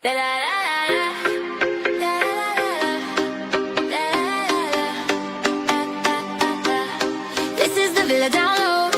This is the Villa Download.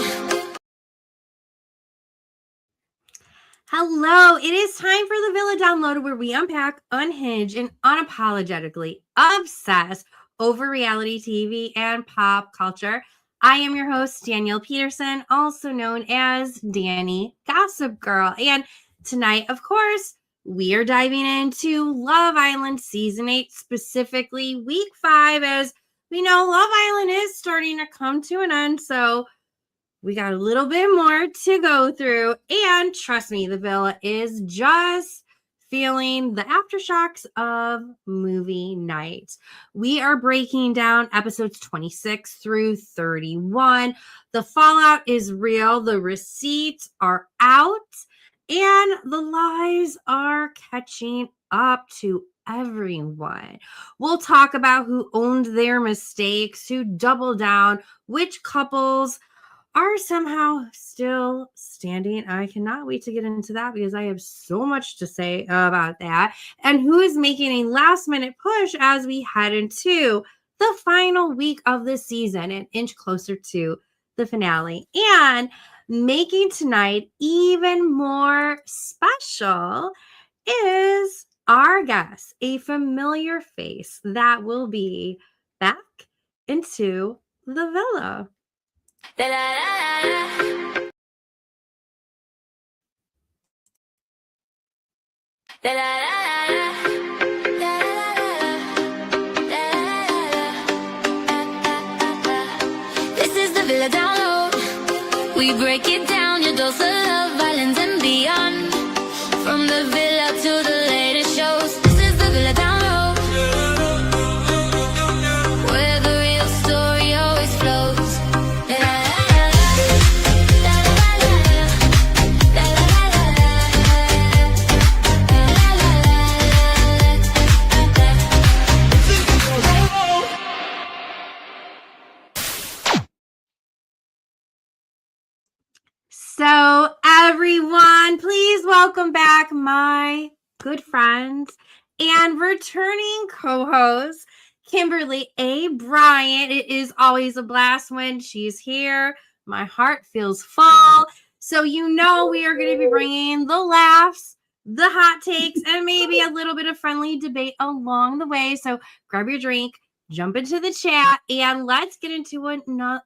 Hello, it is time for the Villa Download, where we unpack, unhinge, and unapologetically obsess over reality TV and pop culture. I am your host, Danielle Peterson, also known as Danny Gossip Girl. And tonight, of course, we are diving into Love Island Season 8, specifically Week 5, as we know Love Island is starting to come to an end, so we got a little bit more to go through. And trust me, the Villa is just feeling the aftershocks of movie night. We are breaking down episodes 26 through 31. The fallout is real. The receipts are out. And the lies are catching up to everyone. We'll talk about who owned their mistakes, who doubled down, which couples are somehow still standing. I cannot wait to get into that because I have so much to say about that. And who is making a last minute push as we head into the final week of the season, an inch closer to the finale. And making tonight even more special is our guest, a familiar face that will be back into the Villa. This is the Villa Download. We break it down, your dose of love, violence and beyond. From the villa to the latest shows. This is the Villa Download, where the real story always flows. So, everyone, please welcome back my good friends and returning co-host, Kimberly A. Bryant. It is always a blast when she's here. My heart feels full. So, you know, we are going to be bringing the laughs, the hot takes, and maybe a little bit of friendly debate along the way. So, grab your drink, jump into the chat, and let's get into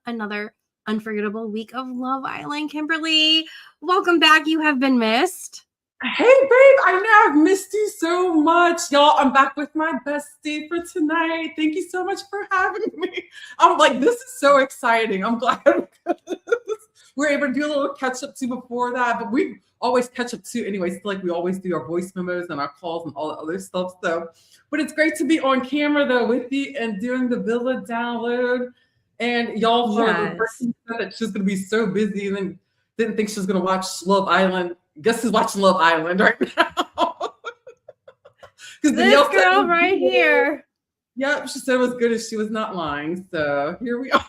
another unforgettable week of Love Island. Kimberly, welcome back. You have been missed. Hey, babe, I know I've missed you so much. Y'all, I'm back with my bestie for tonight. Thank you so much for having me. I'm like, this is so exciting. I'm glad we're able to do a little catch up too before that, but we always catch up too anyways, like we always do our voice memos and our calls and all that other stuff. So, but it's great to be on camera though with you and doing the Villa Download. And y'all, for the person who said that she's going to be so busy and then didn't think she was going to watch Love Island. Guess who's watching Love Island right now? This girl right here. Yep, she said it was good as she was not lying. So here we are.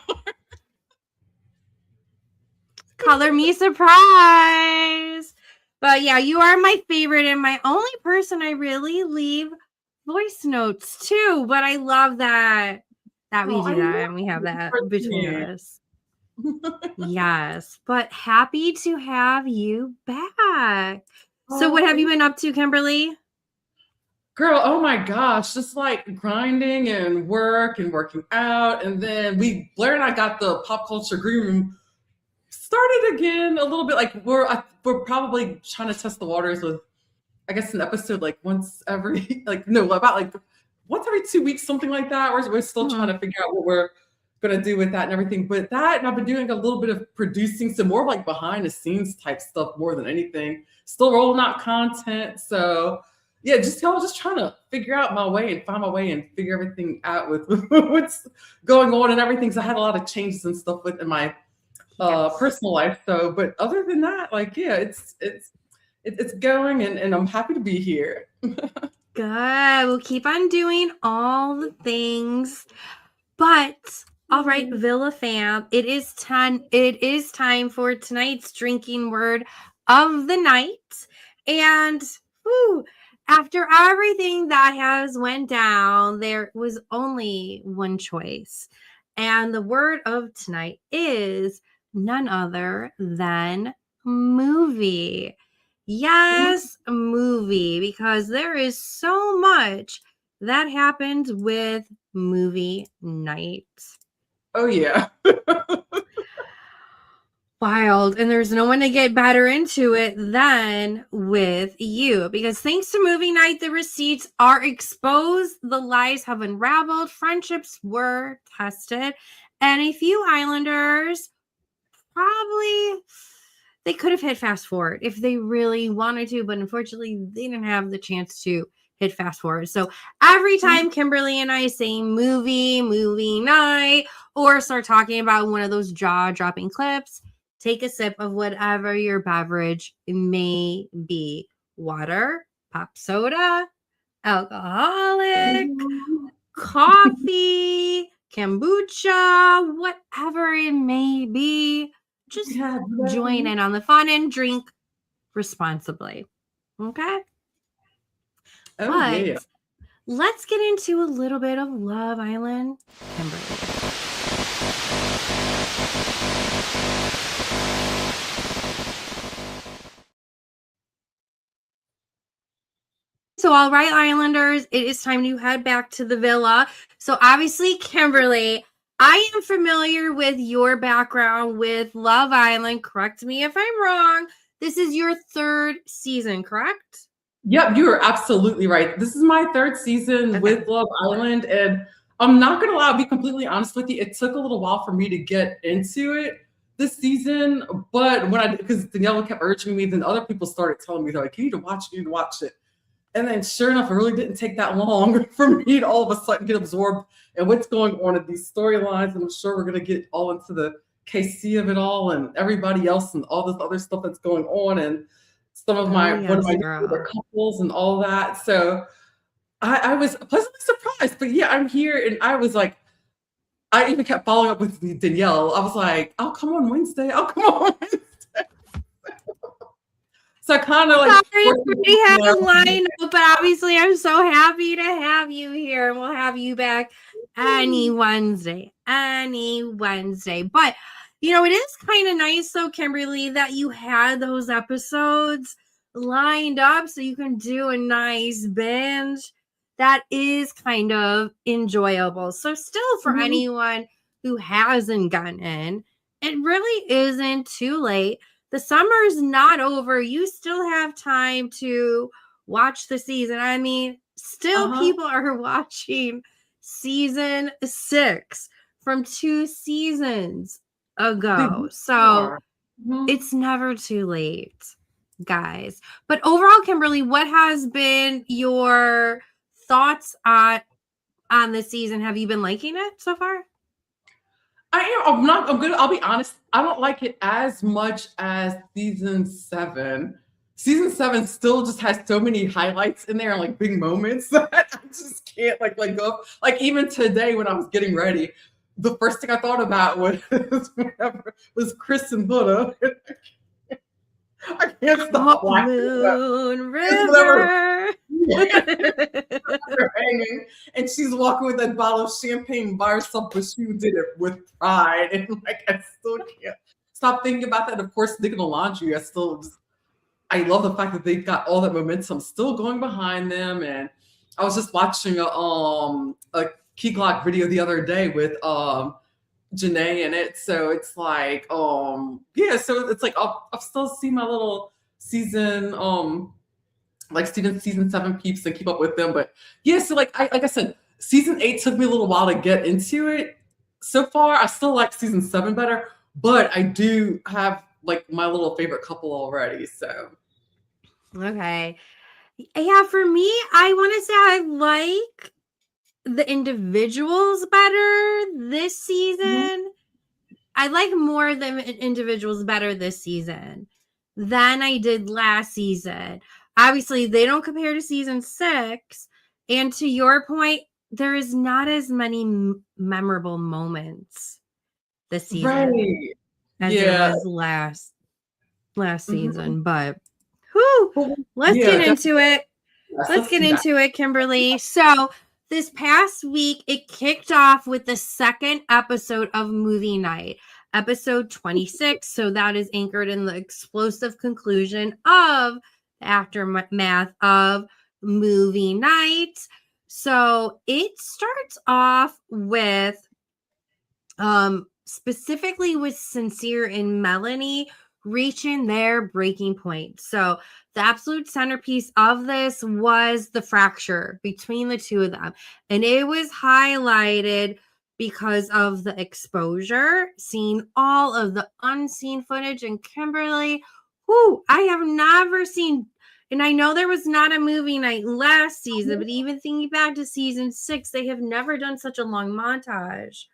Color me surprised. But yeah, you are my favorite and my only person I really leave voice notes to. But I love that we do that and we have that between us. Yes, but happy to have you back. So what have you been up to, Kimberly? Girl, oh my gosh, just like grinding and working out. And then Blair and I got the pop culture green room started again a little bit. Like we're probably trying to test the waters with, I guess, an episode like once every, once every 2 weeks, something like that. We're still trying to figure out what we're going to do with that and everything. But that, and I've been doing a little bit of producing, some more like behind the scenes type stuff more than anything. Still rolling out content. So yeah, just trying to figure out my way and find my way and figure everything out with what's going on and everything. So I had a lot of changes and stuff in my personal life. So, but other than that, like, yeah, it's going and I'm happy to be here. Good. We'll keep on doing all the things. But all right, Villa fam, it is time for tonight's drinking word of the night. And after everything that has went down, there was only one choice. And the word of tonight is none other than movie. Yes, movie, because there is so much that happens with movie night. Oh yeah. Wild. And there's no one to get better into it than with you. Because thanks to movie night, the receipts are exposed, the lies have unraveled, friendships were tested, and a few Islanders probably they could have hit fast forward if they really wanted to, but unfortunately they didn't have the chance to hit fast forward. So every time Kimberly and I say movie night, or start talking about one of those jaw-dropping clips, take a sip of whatever your beverage may be. Water, pop soda, alcoholic, coffee, kombucha, whatever it may be. Just join in on the fun and drink responsibly. Okay? But let's get into a little bit of Love Island, Kimberly. So, all right, Islanders, it is time to head back to the villa. So, obviously, Kimberly, I am familiar with your background with Love Island. Correct me if I'm wrong. This is your third season, correct? Yep, you are absolutely right. This is my third season with Love Island, and I'm not gonna lie, I'll be completely honest with you. It took a little while for me to get into it this season, but because Danielle kept urging me, then other people started telling me, they're like, you need to watch it. And then sure enough, it really didn't take that long for me to all of a sudden get absorbed in what's going on in these storylines. And I'm sure we're going to get all into the KC of it all and everybody else and all this other stuff that's going on and some of one of my favorite couples and all that. So I was pleasantly surprised. But yeah, I'm here and I was like, I even kept following up with Danielle. I was like, I'll come on Wednesday. So I kind of like. Sorry, we had a line up, but obviously I'm so happy to have you here, and we'll have you back any Wednesday. But it is kind of nice, though, Kimberly, that you had those episodes lined up so you can do a nice binge. That is kind of enjoyable. So still, for anyone who hasn't gotten in, it really isn't too late. The summer's not over. You still have time to watch the season. I mean, still people are watching season 6 from 2 seasons ago. So it's never too late, guys. But overall, Kimberly, what has been your thoughts on the season? Have you been liking it so far? I'll be honest. I don't like it as much as season 7. Season 7 still just has so many highlights in there and like big moments that I just can't like let go. Like even today when I was getting ready, the first thing I thought about was Chris and Buddha. I can't stop watching Moon River. Hanging, and she's walking with that bottle of champagne by herself, but she did it with pride. And like I still can't stop thinking about that. Of course, Nick and the Laundry, I love the fact that they've got all that momentum still going behind them. And I was just watching a Key Glock video the other day with Janae in it. So it's like, so it's like I'll still see my little season, season 7 peeps and keep up with them. But yeah, so like I said, season 8 took me a little while to get into it. So far, I still like season 7 better, but I do have like my little favorite couple already. So okay. Yeah, for me, I want to say I like the individuals better this season. I like more of the individuals better this season than I did last season. Obviously, they don't compare to season 6. And to your point, there is not as many memorable moments this season as there was last season. But let's get into it. let's get do that. into it, Kimberly. So this past week, it kicked off with the second episode of Movie Night, episode 26. So that is anchored in the explosive conclusion of the aftermath of Movie Night. So it starts off with specifically with Sincere and Melanie reaching their breaking point. So the absolute centerpiece of this was the fracture between the two of them. And it was highlighted because of the exposure, seeing all of the unseen footage. And Kimberly, who I have never seen. And I know there was not a movie night last season, but even thinking back to season 6, they have never done such a long montage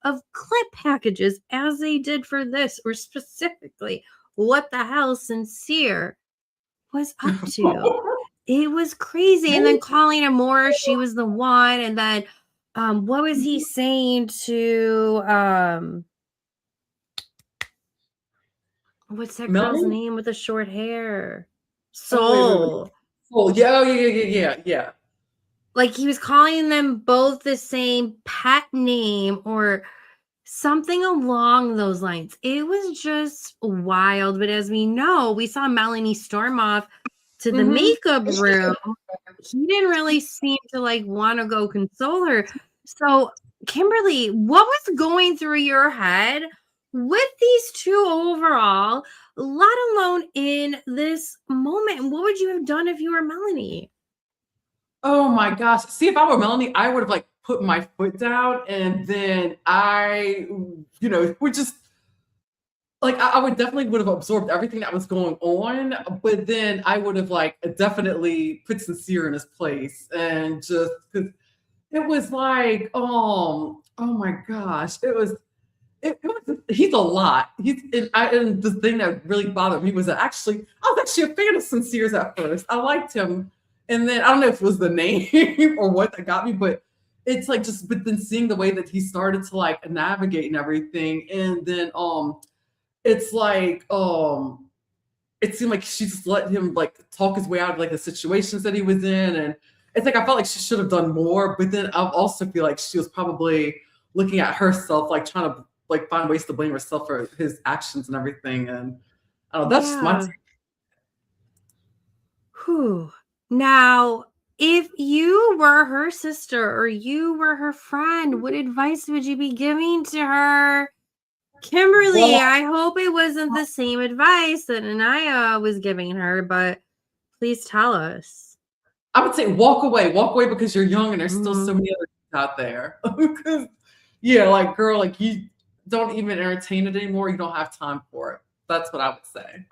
of clip packages as they did for this, or specifically what the hell Sincere was up to. It was crazy. And then calling Amora, she was the one. And then what was he saying to what's that girl's Melanie? name with the short hair? Oh, Soul. Oh, yeah, yeah. Like he was calling them both the same pet name or something along those lines. It was just wild. But as we know, we saw Melanie storm off to the makeup room. He didn't really seem to like want to go console her. So, Kimberly, what was going through your head with these two overall, let alone in this moment? And what would you have done if you were Melanie? Oh my gosh. See, if I were Melanie, I would have like put my foot down and then would just like I would definitely would have absorbed everything that was going on, but then I would have like definitely put Sincere in his place and just because it was like, oh my gosh, he's a lot. And the thing that really bothered me was that actually I was actually a fan of Sincere's at first. I liked him. And then I don't know if it was the name or what that got me, but it's like but then seeing the way that he started to like navigate and everything. And then it's like it seemed like she just let him like talk his way out of like the situations that he was in. And it's like I felt like she should have done more, but then I also feel like she was probably looking at herself, like trying to like find ways to blame herself for his actions and everything. And I don't know, that's just my take. Whew. Now, if you were her sister or you were her friend, what advice would you be giving to her? Kimberly, Well, I hope it wasn't the same advice that Anaya was giving her, but please tell us. I would say walk away because you're young and there's still so many other kids out there. Because yeah, like girl, like you don't even entertain it anymore. You don't have time for it. That's what I would say.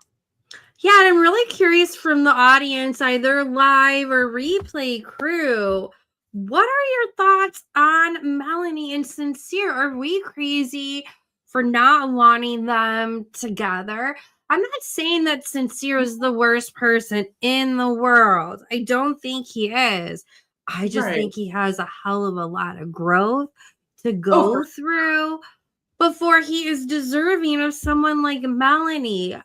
Yeah, and I'm really curious from the audience, either live or replay crew, what are your thoughts on Melanie and Sincere? Are we crazy for not wanting them together? I'm not saying that Sincere is the worst person in the world. I don't think he is. I just Right. think he has a hell of a lot of growth to Oh, go through before he is deserving of someone like Melanie.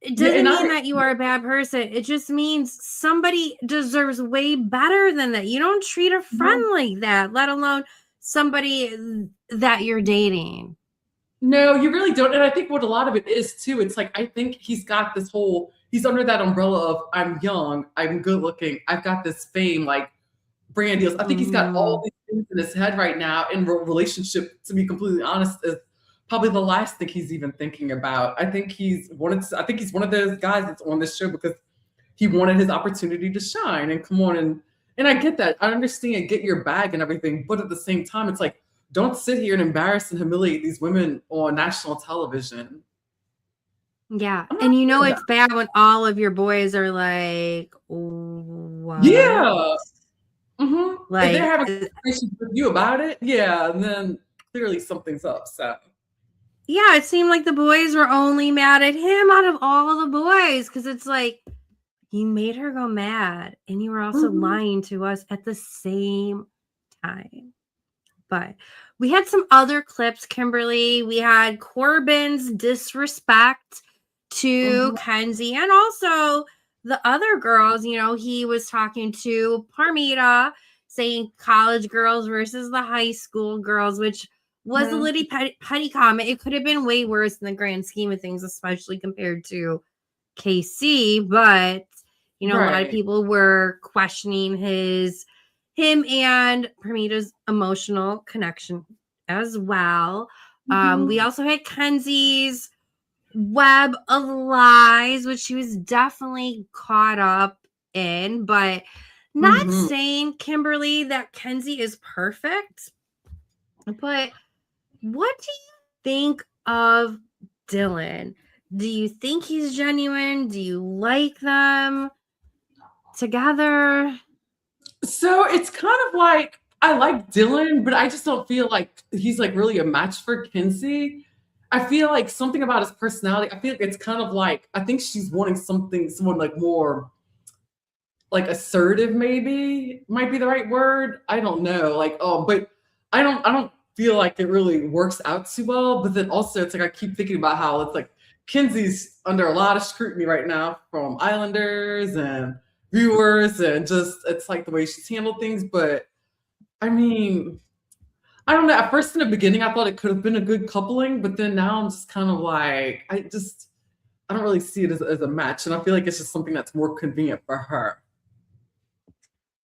It doesn't mean that you are a bad person. It just means somebody deserves way better than that. You don't treat a friend like that, let alone somebody that you're dating. No, you really don't. And I think what a lot of it is too, it's like I think he's got this he's under that umbrella of I'm young, I'm good looking, I've got this fame, like brand deals. I think he's got all these things in his head right now. And relationship, to be completely honest, is probably the last thing he's even thinking about. I think he's one of those guys that's on this show because he wanted his opportunity to shine and come on and I get that. I understand, get your bag and everything, but at the same time, it's like, don't sit here and embarrass and humiliate these women on national television. Yeah. And you know, it's bad when all of your boys are like, what? Yeah. Like, if they're having conversations with you about it, yeah, and then clearly something's up. So yeah, it seemed like the boys were only mad at him out of all the boys because it's like you made her go mad and you were also lying to us at the same time. But we had some other clips, Kimberly. We had Corbin's disrespect to Kenzie and also the other girls, he was talking to Parmita, saying college girls versus the high school girls, which was a little petty comment. It could have been way worse in the grand scheme of things, especially compared to KC. But a lot of people were questioning him and Parmita's emotional connection as well. We also had Kenzie's web of lies, which she was definitely caught up in, but not saying, Kimberly, that Kenzie is perfect. But what do you think of Dylan? Do you think he's genuine? Do you like them together? So it's kind of like, I like Dylan, but I just don't feel like he's like really a match for Kenzie. I feel like something about his personality, I feel like it's kind of like, I think she's wanting someone like more like assertive, maybe might be the right word. I don't know. Like, but I don't feel like it really works out too well. But then also it's like I keep thinking about how it's like Kenzie's under a lot of scrutiny right now from Islanders and viewers, and just it's like the way she's handled things. But I mean, I don't know. At first in the beginning, I thought it could have been a good coupling, but then now I'm just kind of like, I don't really see it as a match. And I feel like it's just something that's more convenient for her.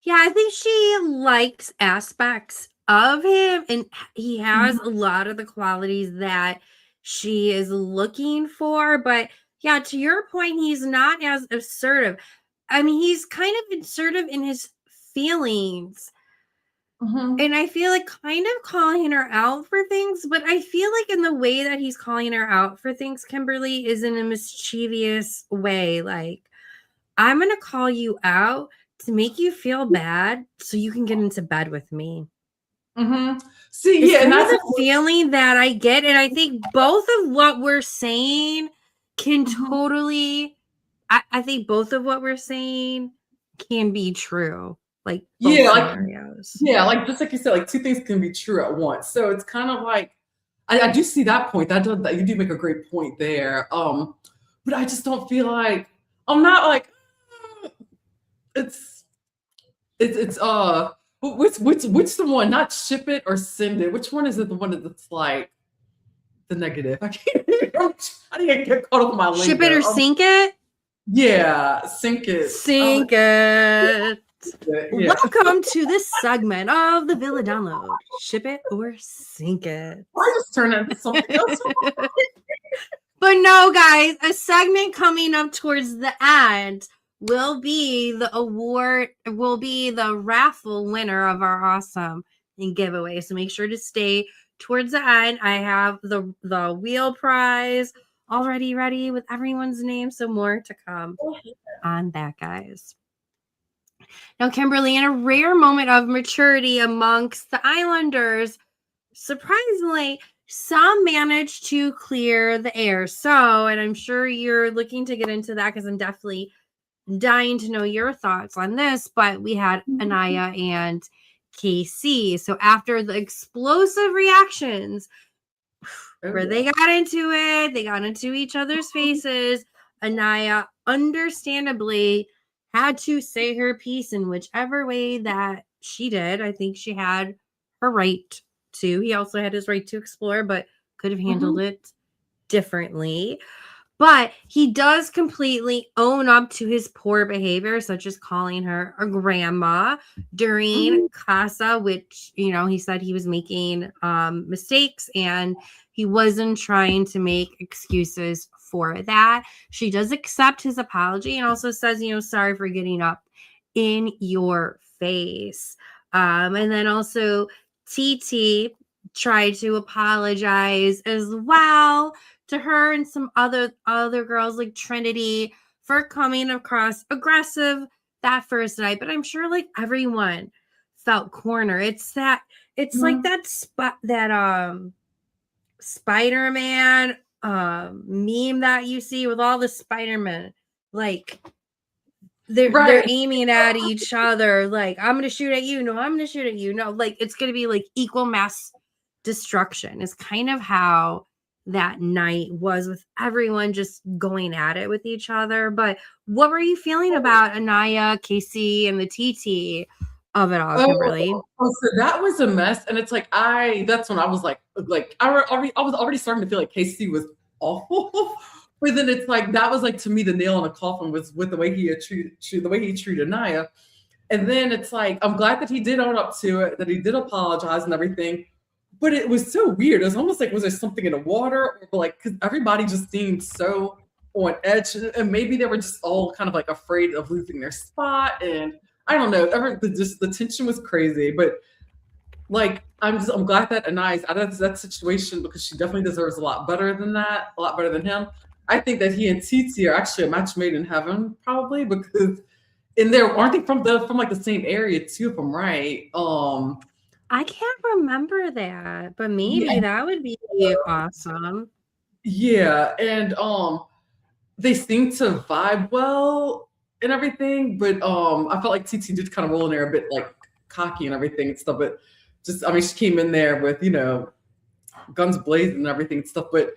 Yeah, I think she likes aspects of him, and he has a lot of the qualities that she is looking for. But yeah, to your point, he's not as assertive. I mean, he's kind of assertive in his feelings. And I feel like kind of calling her out for things, but I feel like in the way that he's calling her out for things, Kimberly, is in a mischievous way. Like, I'm going to call you out to make you feel bad so you can get into bed with me. See, it's yeah, and that's that's the feeling that I get. And I think both of what we're saying can totally, I think both of what we're saying can be true. Like both scenarios. Like just like you said, like two things can be true at once. So it's kind of like I do see that point. That you do make a great point there. But I just don't feel like I'm not like it's which the one, not ship it or send it. Which one is it? The one that's like the negative. I didn't get caught up in my lingo. Ship it or sink it? Yeah, sink it. Sink it. Yeah. Welcome to this segment of the Villa Download. Ship it or sink it. I just turned into something else. But no, guys, a segment coming up towards the end will be the raffle winner of our awesome giveaway. So make sure to stay towards the end. I have the wheel prize already ready with everyone's name. So more to come on that, guys. Now, Kimberly, in a rare moment of maturity amongst the Islanders, surprisingly, some managed to clear the air. So, and I'm sure you're looking to get into that because I'm definitely dying to know your thoughts on this, but we had Anaya and KC. So after the explosive reactions where they got into it, they got into each other's faces, Anaya understandably had to say her piece in whichever way that she did. I think she had her right to. He also had his right to explore, but could have handled it differently. But he does completely own up to his poor behavior, such as calling her a grandma during Casa, which, he said he was making mistakes and he wasn't trying to make excuses for that. She does accept his apology and also says, sorry for getting up in your face. And then also TT tried to apologize as well to her and some other girls like Trinity for coming across aggressive that first night. But I'm sure like everyone felt cornered. It's like that Spider-Man meme that you see with all the Spider-Men, like they're aiming at each other, like I'm gonna shoot at you, no, I'm gonna shoot at you, no, like it's gonna be like equal mass destruction is kind of how that night was with everyone just going at it with each other. But what were you feeling about Anaya, Casey, and the TT of it all, Kimberly? So that was a mess, and it's like that's when I was like I was already starting to feel like Casey was awful, but then it's like that was like to me the nail in the coffin was with the way he treated Naya, and then it's like I'm glad that he did own up to it, that he did apologize and everything, but it was so weird. It was almost like was there something in the water, or like because everybody just seemed so on edge, and maybe they were just all kind of like afraid of losing their spot and. I don't know. The tension was crazy, but like I'm glad that Anai's out of that situation because she definitely deserves a lot better than that, a lot better than him. I think that he and Titi are actually a match made in heaven, probably because in there aren't they from like the same area, two of them, right? I can't remember that, but maybe that would be awesome. Yeah, and they seem to vibe well and everything, but I felt like TT did kind of roll in there a bit like cocky and everything and stuff, but just I mean she came in there with, you know, guns blazing and everything and stuff, but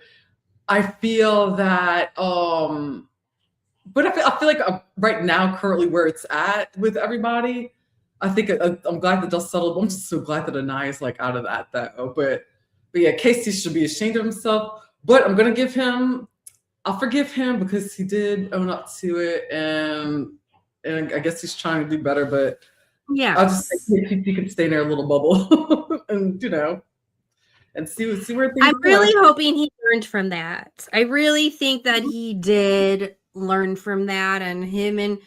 I feel that but I feel like right now currently where it's at with everybody, I think I'm glad that dust settled. I'm just so glad that Anaya is like out of that though. But yeah, Casey should be ashamed of himself, but I'll forgive him because he did own up to it, and I guess he's trying to do better. But yeah, I'll just think he could stay in their little bubble, and you know, and see where things. I'm really hoping he learned from that. I really think that he did learn from that, and him and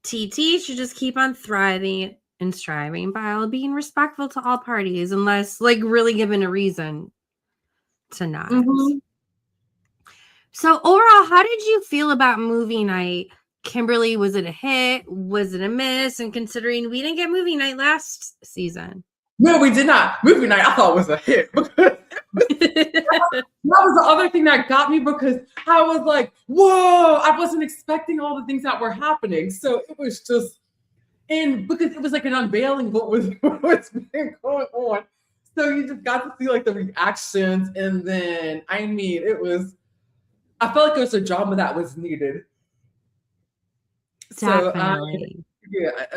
TT should just keep on thriving and striving while being respectful to all parties, unless like really given a reason to not. Mm-hmm. So overall, how did you feel about movie night? Kimberly, was it a hit? Was it a miss? And considering we didn't get movie night last season. No, we did not. Movie night, I thought was a hit. That was the other thing that got me because I was like, whoa, I wasn't expecting all the things that were happening. So it was just, and because it was like an unveiling what's been going on. So you just got to see like the reactions. And then, I mean, I felt like it was a drama that was needed. Definitely.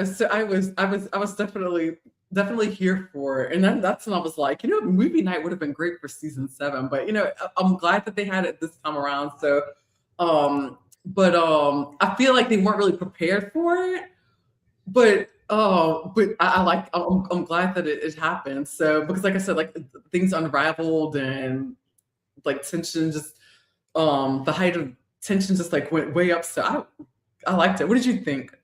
So I was definitely here for it. And then that's when I was like, you know, movie night would have been great for season 7. But you know, I'm glad that they had it this time around. So I feel like they weren't really prepared for it. But I'm glad that it happened. So because like I said, like things unraveled and like tension just the height of tension just like went way up. So I liked it. What did you think?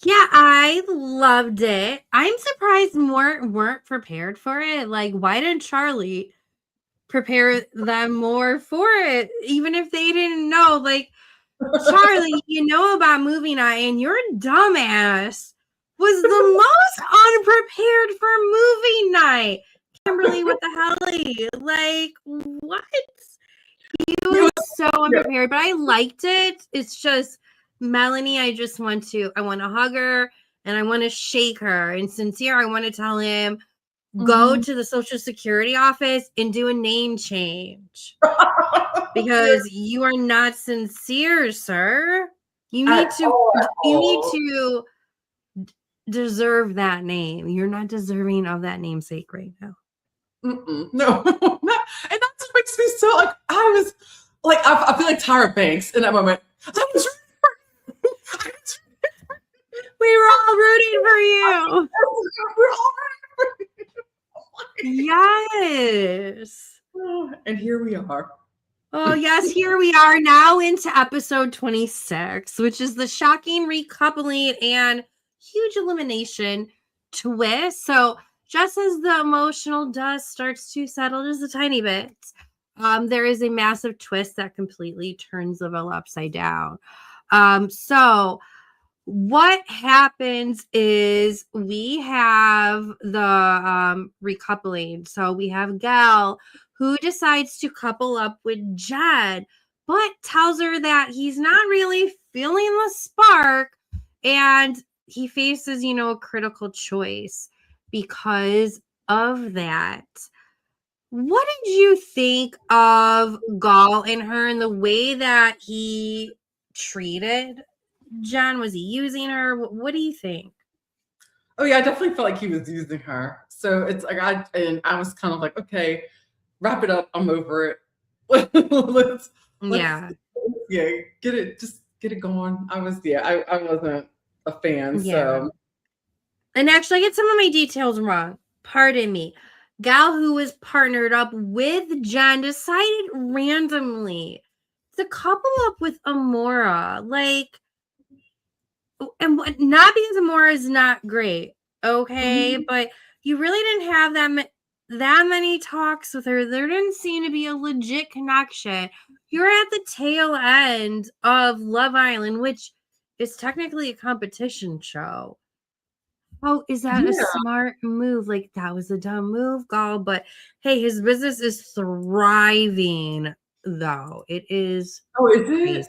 Yeah, I loved it. I'm surprised more weren't prepared for it. Like, why didn't Charlie prepare them more for it, even if they didn't know? Like, Charlie, you know about movie night, and your dumbass was the most unprepared for movie night. Kimberly, what the hell? Like, what? He was so unprepared, but I liked it. It's just Melanie, I want to hug her and I want to shake her. And Sincere, I want to tell him, go to the Social Security office and do a name change. Because you are not sincere, sir. You need to deserve that name. You're not deserving of that namesake right now. No. And that's what makes me so like I was like I feel like Tyra Banks in that moment. We were all rooting for you. We're all rooting for you. Yes. And here we are. Oh, yes, here we are now into episode 26, which is the shocking recoupling and huge elimination twist. So just as the emotional dust starts to settle just a tiny bit, there is a massive twist that completely turns the Villa upside down. So what happens is we have the recoupling. So we have Gal who decides to couple up with Jed, but tells her that he's not really feeling the spark, and he faces, a critical choice because of that. What did you think of Gall and her and the way that he treated Jen? Was he using her? What do you think? Oh yeah, I definitely felt like he was using her. So it's like I was kind of like, okay, wrap it up. I'm over it. let's let's Yeah. yeah, just get it going. I wasn't a fan. Yeah. So And actually, I get some of my details wrong. Pardon me. Gal, who was partnered up with Jen, decided randomly to couple up with Amora. Like, and not because Amora is not great, okay? mhm. But you really didn't have that many talks with her. There didn't seem to be a legit connection. You're at the tail end of Love Island, which is technically a competition show. Oh, is that a Yeah. smart move? Like, that was a dumb move, Gall. But hey, his business is thriving, though. It is Oh, is crazy. it?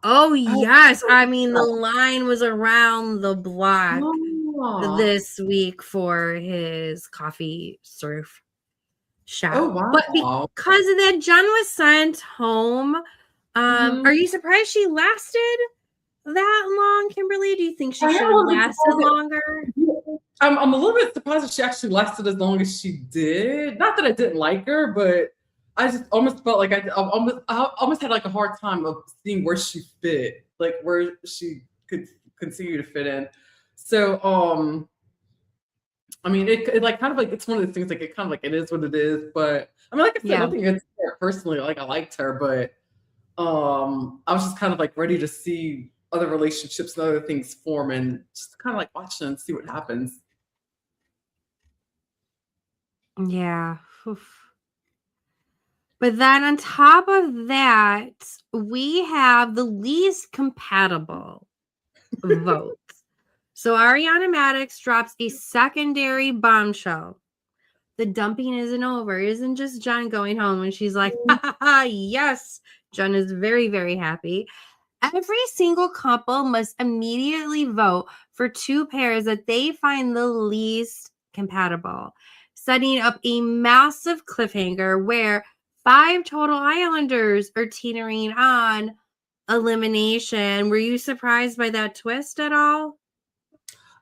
Oh, Oh, yes. I mean, the line was around the block oh, this week for his coffee surf oh shop. But wow. because of that, John was sent home. Mhm. Are you surprised she lasted that long, Kimberly? Do you think she I am should a have little bit lasted surprised longer? I'm a little bit surprised that she actually lasted as long as she did. Not that I didn't like her, but I just almost felt like I almost had like a hard time of seeing where she fit, like where she could continue to fit in. So, I mean, it like kind of like it's one of the things like it kind of like it is what it is. But I mean, like I said, Yeah. nothing against her personally. Like I liked her, but I was just kind of like ready to see other relationships and other things form and just kind of like watch them and see what happens. Yeah. Oof. But then on top of that, we have the least compatible votes. So Ariana Maddox drops a secondary bombshell. The dumping isn't over. It isn't just Jen going home and she's like, ha, ha, ha, yes. Jen is very, very happy. Every single couple must immediately vote for two pairs that they find the least compatible, setting up a massive cliffhanger where 5 total Islanders are teetering on elimination. Were you surprised by that twist at all?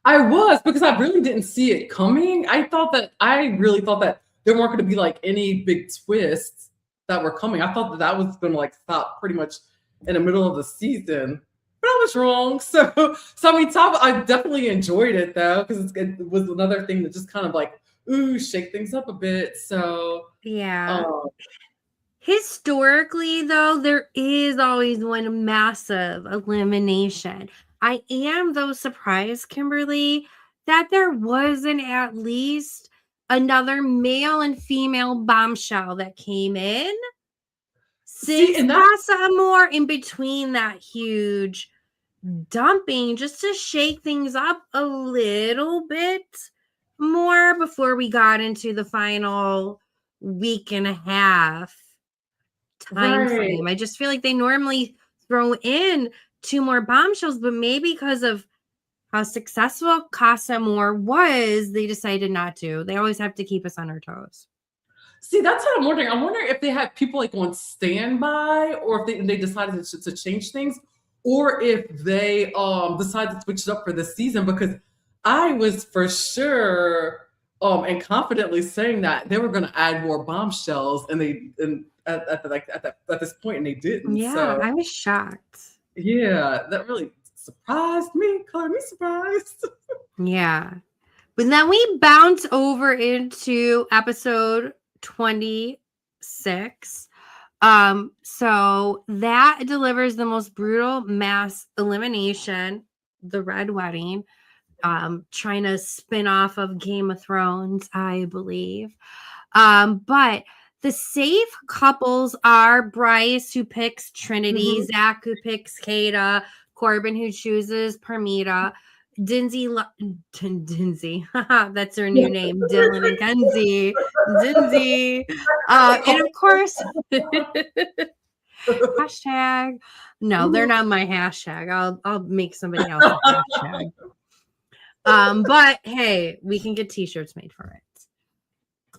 I was because I really didn't see it coming. I really thought that there weren't going to be like any big twists that were coming. I thought that that was going to like stop pretty much in the middle of the season, but I was wrong. So I mean, I definitely enjoyed it though because it was another thing that just kind of like shake things up a bit. So Yeah. um, Historically, though, there is always one massive elimination. I am, though, surprised, Kimberly, that there wasn't at least another male and female bombshell that came in see, since and that's Casa Amor in between that huge dumping just to shake things up a little bit more before we got into the final week and a half time right. frame. I just feel like they normally throw in 2 more bombshells, but maybe because of how successful Casa Amor was, they decided not to. They always have to keep us on our toes. See, that's what I'm wondering. I'm wondering if they had people like on standby, or if they decided to change things, or if they decided to switch it up for this season. Because I was for sure and confidently saying that they were going to add more bombshells, and at this point, and they didn't. Yeah, So I was shocked. yeah, that really surprised me. Caught me surprised. Yeah. But then we bounce over into episode 26. So that delivers the most brutal mass elimination, the Red Wedding, trying to spin off of Game of Thrones, I believe. But the safe couples are Bryce, who picks Trinity, Mhm. Zach, who picks Kata, Corbin, who chooses Permita, Dinsey, that's her new name, Dylan and Kenzie, Dinsey, and of course, hashtag. No, they're not my hashtag. I'll make somebody else's hashtag. But hey, we can get t-shirts made for it.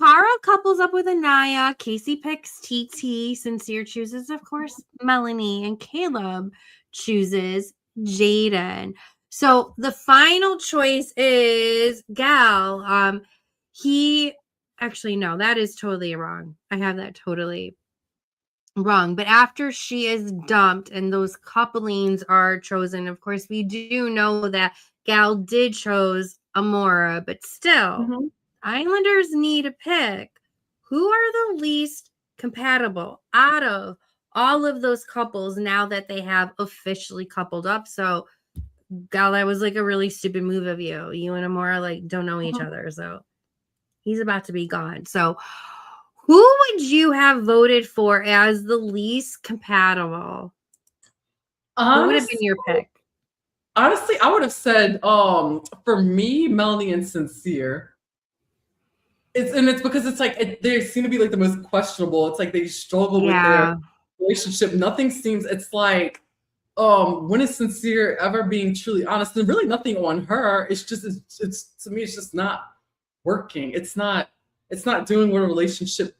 Cara couples up with Anaya. Casey picks TT. Sincere chooses, of course, Melanie. And Caleb chooses Jaden. So the final choice is Gal. He actually, no, that is totally wrong. I have that totally wrong. But after she is dumped and those couplings are chosen, of course, we do know that Gal did chose Amora, but still, Mhm. Islanders need a pick. Who are the least compatible out of all of those couples now that they have officially coupled up? So, Gal, that was like a really stupid move of you. You and Amora like don't know each other, so he's about to be gone. So, who would you have voted for as the least compatible? Who would have been Honestly, your pick? honestly, I would have said, for me, Melanie and Sincere. It's because it's like they seem to be like the most questionable. It's like they struggle with their Yeah. relationship. Nothing seems. It's like, when is Sincere ever being truly honest? And really, nothing on her. It's just it's to me, it's just not working. It's not doing what a relationship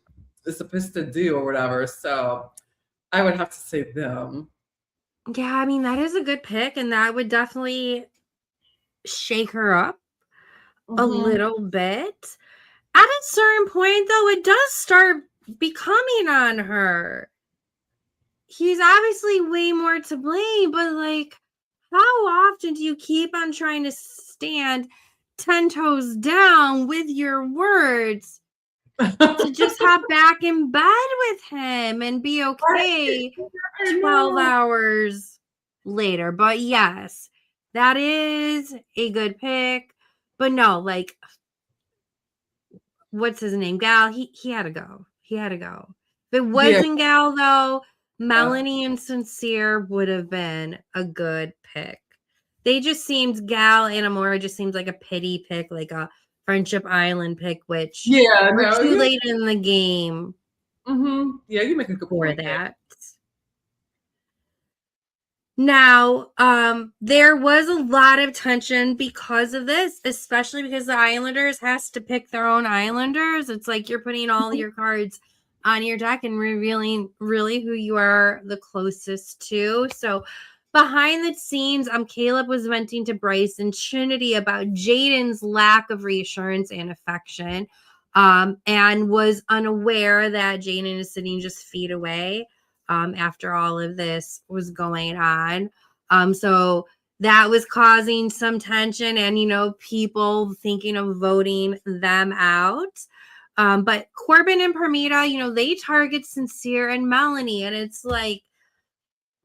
is supposed to do or whatever. So I would have to say them. Yeah, I mean, that is a good pick, and that would definitely shake her up a Mhm. little bit. At a certain point, though, it does start becoming on her. He's obviously way more to blame, but like, how often do you keep on trying to stand 10 toes down with your words to just hop back in bed with him and be Right. okay I 12 know. hours later? But yes, that is a good pick. But no, like, what's his name? Gal, he had to go. He had to go. If it Yeah. wasn't Gal though, Melanie and Sincere would have been a good pick. They just seemed Gal and Amora just seems like a pity pick, like a Friendship Island pick, which Yeah. we're No. too Yeah. late in the game Yeah. You make a good for point there. that. Now, there was a lot of tension because of this, especially because the Islanders has to pick their own Islanders. It's like you're putting all your cards on your deck and revealing really who you are the closest to. So behind the scenes, Caleb was venting to Bryce and Trinity about Jaden's lack of reassurance and affection, and was unaware that Jaden is sitting just feet away after all of this was going on. So that was causing some tension and, people thinking of voting them out. But Corbin and Permita, they target Sincere and Melanie. And it's like,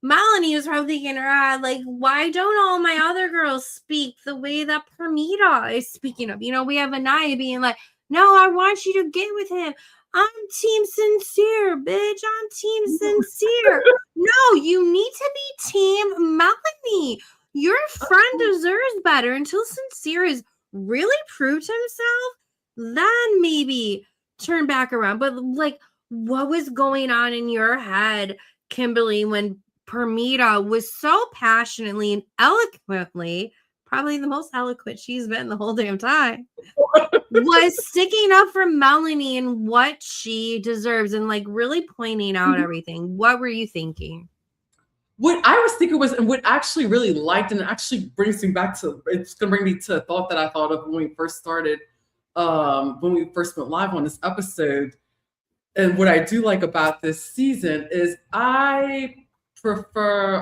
Melanie is probably thinking, like, why don't all my other girls speak the way that Permita is speaking of? We have Anaya being like, no, I want you to get with him. I'm team Sincere, bitch. I'm team Sincere. No, you need to be team Melanie. Your friend deserves better. Until Sincere has really proved himself, then maybe turn back around. But like, what was going on in your head, Kimberly, when Permita was so passionately and eloquently, probably the most eloquent she's been the whole damn time, was sticking up for Melanie and what she deserves and like really pointing out everything? What were you thinking? What I was thinking was, and what I actually really liked, and it actually brings me back to, it's going to bring me to a thought that I thought of when we first started, when we first went live on this episode. And what I do like about this season is I prefer,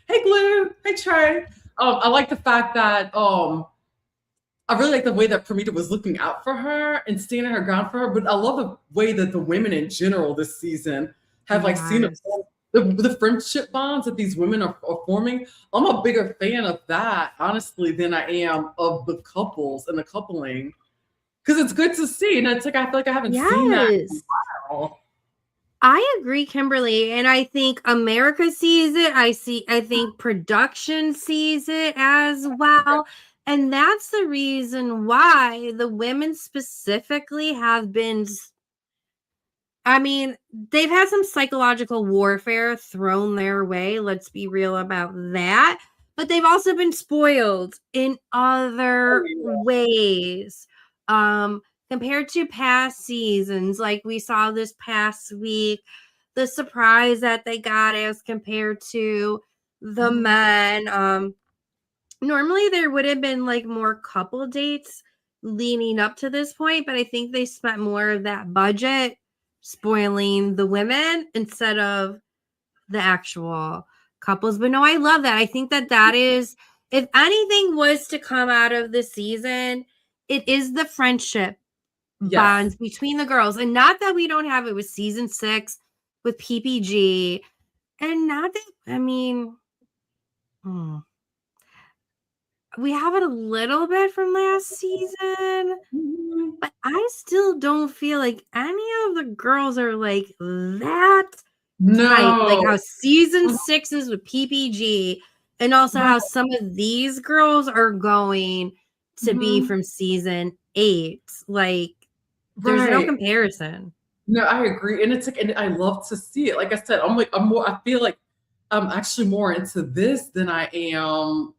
hey Glue, hey Trey. I like the fact that I really like the way that Pramita was looking out for her and standing her ground for her. But I love the way that the women in general this season have like seen Yes. the friendship bonds that these women are forming. I'm a bigger fan of that, honestly, than I am of the couples and the coupling. Because it's good to see. And it's like I feel like I haven't seen that in Yes. a while. I agree, Kimberly, and I think America sees it. I think production sees it as well. And that's the reason why the women specifically have been, I mean, they've had some psychological warfare thrown their way. Let's be real about that. But they've also been spoiled in Oh, other yeah. ways. compared to past seasons, like we saw this past week, the surprise that they got as compared to the men. Normally there would have been like more couple dates leading up to this point, but I think they spent more of that budget spoiling the women instead of the actual couples. But no, I love that. I think that is, if anything was to come out of the season, it is the friendship bonds between the girls. And not that we don't have it with season 6 with PPG. And not that, I mean, we have it a little bit from last season, but I still don't feel like any of the girls are like that type. Like how season 6 is with PPG, and also how some of these girls are going to be from season 8. Like, there's no comparison. No, I agree. And it's like, and I love to see it. Like I said, I feel like I'm actually more into this than I am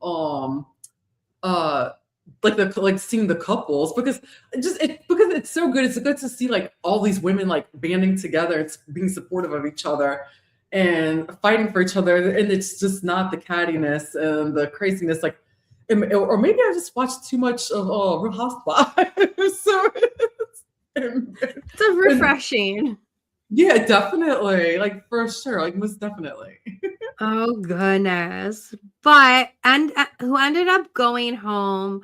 like seeing the couples, because it's so good. It's good to see like all these women like banding together and being supportive of each other and fighting for each other, and it's just not the cattiness and the craziness, like, or maybe I just watched too much of Real Housewives. So it's a refreshing. Yeah, definitely. Like, for sure. Like, most definitely. Oh, goodness. But, and who ended up going home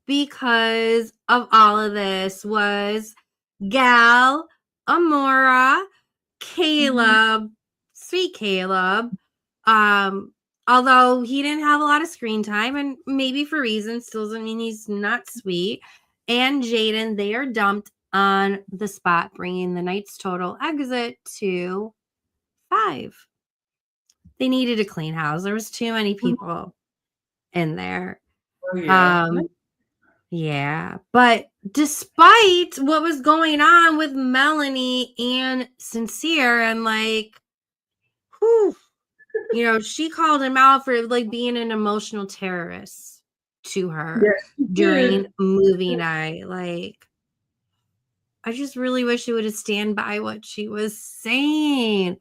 because of all of this was Gal, Amora, Caleb, sweet Caleb. Although he didn't have a lot of screen time, and maybe for reasons, still doesn't mean he's not sweet. And Jaden, they are dumped on the spot, bringing the night's total exit to 5. They needed a clean house. There was too many people in there. Oh, yeah. Yeah. But despite what was going on with Melanie and Sincere, and like, whew, you know, she called him out for like being an emotional terrorist to her during movie night. Like, I just really wish she would have stand by what she was saying.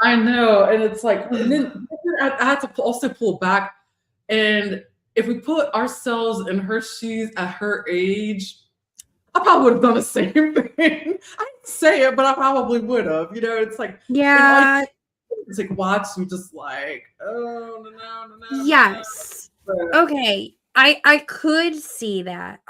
I know. And it's like, and then I had to also pull back. And if we put ourselves in her shoes at her age, I probably would have done the same thing. I didn't say it, but I probably would have. You know, it's like, yeah. It's like, watch me just like, oh, no. Yes. Okay. I could see that.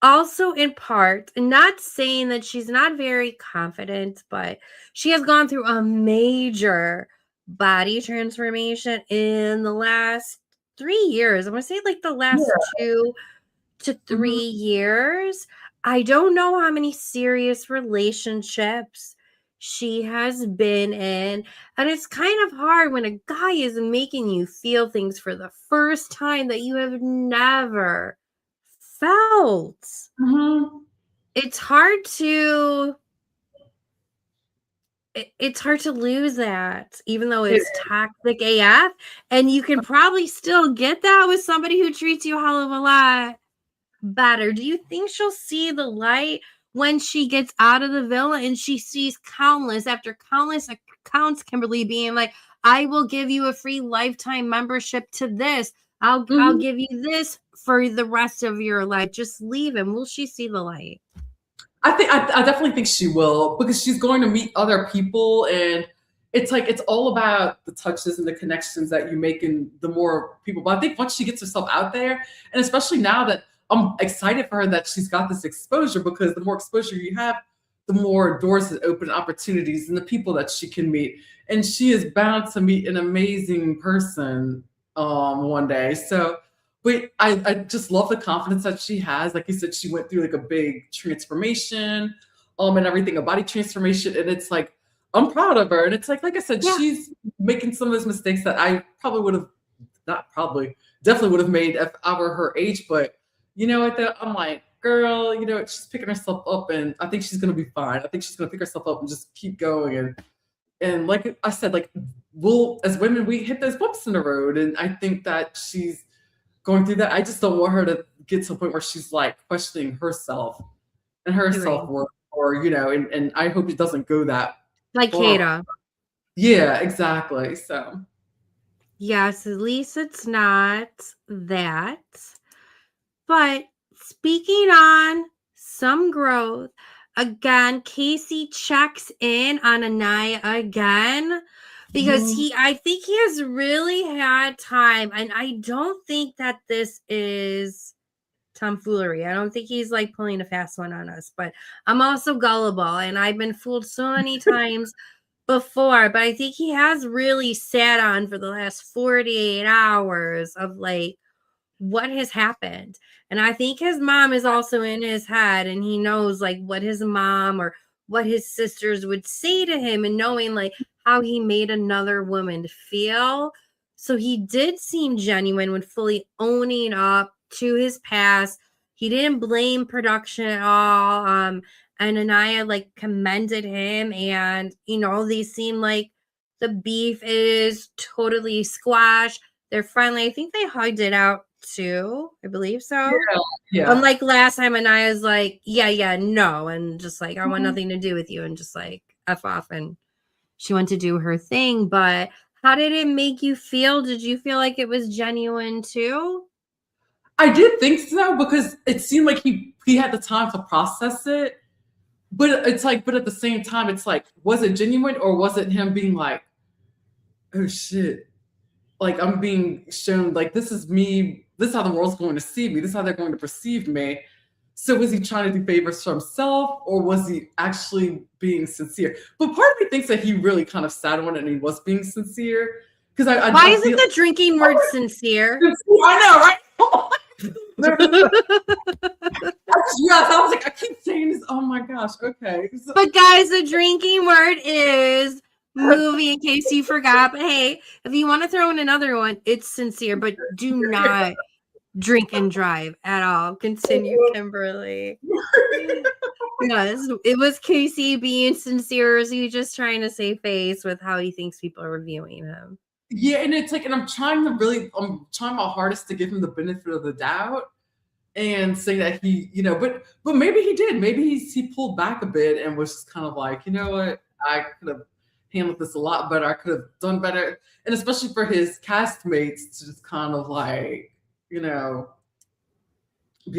Also, in part, not saying that she's not very confident, but she has gone through a major body transformation in the last 3 years. I'm going to say like the last 2 to 3 years. I don't know how many serious relationships she has been in. And it's kind of hard when a guy is making you feel things for the first time that you have never felt. It's hard to lose that, even though it's toxic AF, and you can probably still get that with somebody who treats you a hell of a lot better. Do you think she'll see the light when she gets out of the villa and she sees countless after countless accounts, Kimberly, being like, I will give you a free lifetime membership to this. I'll give you this for the rest of your life. Just leave him. Will she see the light? I definitely think she will, because she's going to meet other people, and it's like, it's all about the touches and the connections that you make in the more people. But I think once she gets herself out there, and especially now that I'm excited for her that she's got this exposure, because the more exposure you have, the more doors that open, opportunities, and the people that she can meet. And she is bound to meet an amazing person one day. So I just love the confidence that she has. Like you said, she went through like a big transformation, and everything, a body transformation. And it's like, I'm proud of her. And it's like I said, she's making some of those mistakes that I definitely would have made if I were her age. But you know what, I'm like, girl, you know, she's picking herself up, and I think she's going to be fine. I think she's going to pick herself up and just keep going. And like I said, like, as women, we hit those bumps in the road. And I think that she's going through that. I just don't want her to get to a point where she's like questioning herself and her Agreed. self-worth, or and I hope it doesn't go that Like far. Kata. Yeah, exactly. So Yes, at least it's not that. But speaking on some growth, again, Casey checks in on Anaya again because I think he has really had time, and I don't think that this is tomfoolery. I don't think he's like pulling a fast one on us, but I'm also gullible, and I've been fooled so many times before, but I think he has really sat on for the last 48 hours of like what has happened. And I think his mom is also in his head, and he knows like what his mom or what his sisters would say to him, and knowing like how he made another woman feel. So he did seem genuine when fully owning up to his past. He didn't blame production at all. And Anaya like commended him, and they seem like the beef is totally squashed. They're finally, I think they hugged it out too. I believe so. yeah. Unlike last time, Anaya's like, yeah, no, and just like, I want nothing to do with you, and just like F off, and she went to do her thing. But how did it make you feel? Did you feel like it was genuine too? I did think so, because it seemed like he had the time to process it. But it's like, but at the same time, it's like, was it genuine, or was it him being like, oh shit, like I'm being shown like this is me, this is how the world's going to see me, this is how they're going to perceive me. So was he trying to do favors for himself, or was he actually being sincere? But part of me thinks that he really kind of sat on it and he was being sincere. Because Why isn't the drinking word sincere? I know, right? I was like, I keep saying this. Oh my gosh. Okay. So, but guys, the drinking word is movie, in case you forgot. But hey, if you want to throw in another one, it's sincere, but do not drink and drive at all. Continue, Kimberly. Yes, it was Casey being sincere. Is he just trying to save face with how he thinks people are viewing him? Yeah, and it's like, and I'm trying my hardest to give him the benefit of the doubt and say that he, but maybe he did. Maybe he pulled back a bit and was just kind of like, you know what, I could have handled this a lot better. I could have done better. And especially for his castmates to just kind of like, be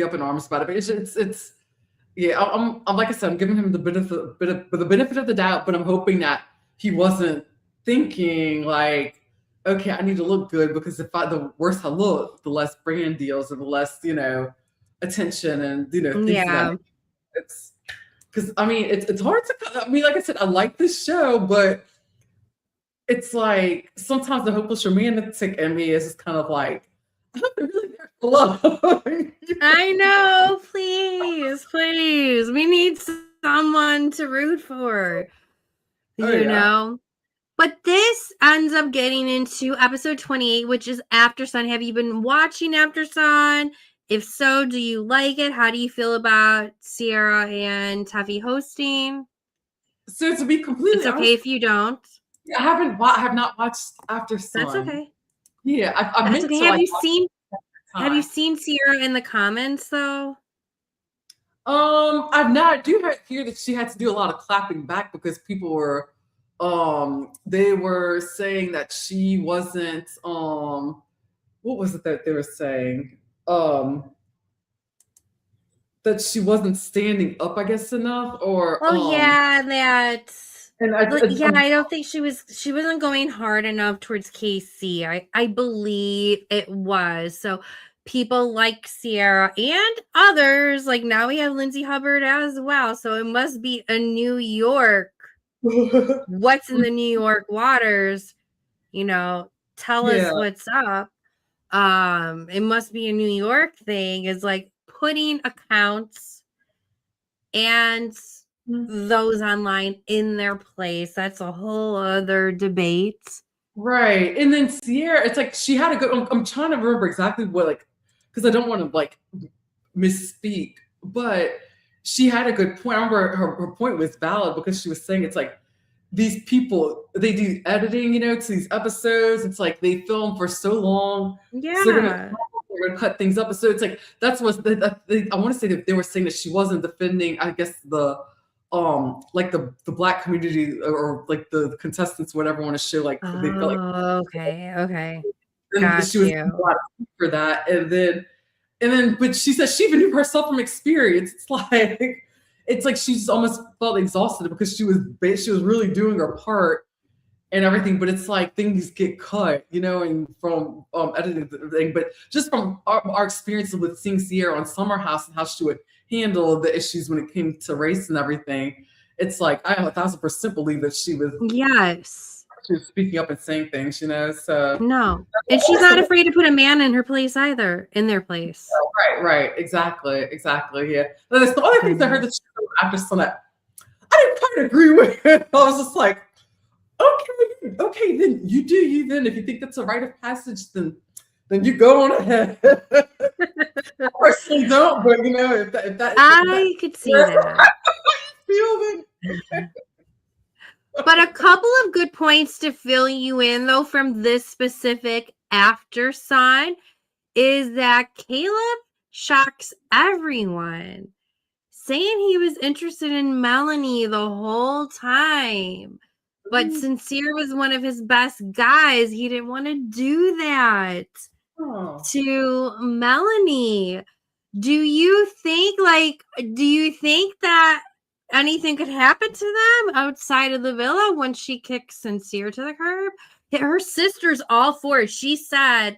up in arms about it. But it's yeah, I'm like I said, I'm giving him the benefit of the doubt, but I'm hoping that he wasn't thinking like, okay, I need to look good, because the worse I look, the less brand deals and the less, attention and things Yeah. it's because it's hard to, like I said, I like this show, but it's like sometimes the hopeless romantic in me is just kind of like, I'm really there for love. I know, please. We need someone to root for. You know? But this ends up getting into episode 28, which is After Sun. Have you been watching After Sun? If so, do you like it? How do you feel about Sierra and Tuffy hosting? So to be completely It's okay if you don't. I have not watched After Sun. That's okay. Yeah, I've That's meant okay. to. Have you seen Sierra in the comments though? I've not. I do hear that she had to do a lot of clapping back because people were, they were saying that she wasn't, what was it that they were saying? That she wasn't standing up, I guess, enough, or. Yeah, that. And I don't think she wasn't going hard enough towards Casey. I believe it was. So people like Sierra and others, like now we have Lindsay Hubbard as well. So it must be a New York. What's in the New York waters? Tell us what's up. It must be a New York thing, is like putting accounts and those online in their place. That's a whole other debate. Right. And then Sierra, it's like she had a good, I'm trying to remember exactly what, like, because I don't want to like misspeak, but she had a good point. I remember her point was valid, because she was saying it's like these people, they do editing, to these episodes. It's like they film for so long. Yeah. So they're gonna They're gonna cut things up. So it's like that's what I want to say that they were saying that she wasn't defending, I guess, the like the black community or like the contestants, whatever, want to show like they felt like Oh, okay. and Got she was you. a lot of heat for that. And then but she said she even knew herself from experience. It's like she's almost felt exhausted because she was really doing her part and everything, but it's like things get cut, and from editing the thing, but just from our experience with seeing Sierra on Summer House and how she would handle the issues when it came to race and everything, it's like I 1,000% believe that she was Yes. speaking up and saying things, so No. And she's not afraid to put a man in her place either, in their place. right, exactly, yeah. There's the other things I heard that she was an actress on that I didn't quite agree with. I was just like, okay, then you do you then. If you think that's a rite of passage, then you go on ahead. I personally don't, but if that I could see that. But a couple of good points to fill you in, though, from this specific after sun is that Caleb shocks everyone, saying he was interested in Melanie the whole time. But Sincere was one of his best guys. He didn't want to do that to Melanie. Do you think that anything could happen to them outside of the villa when she kicks Sincere to the curb? Her sister's all for it. She said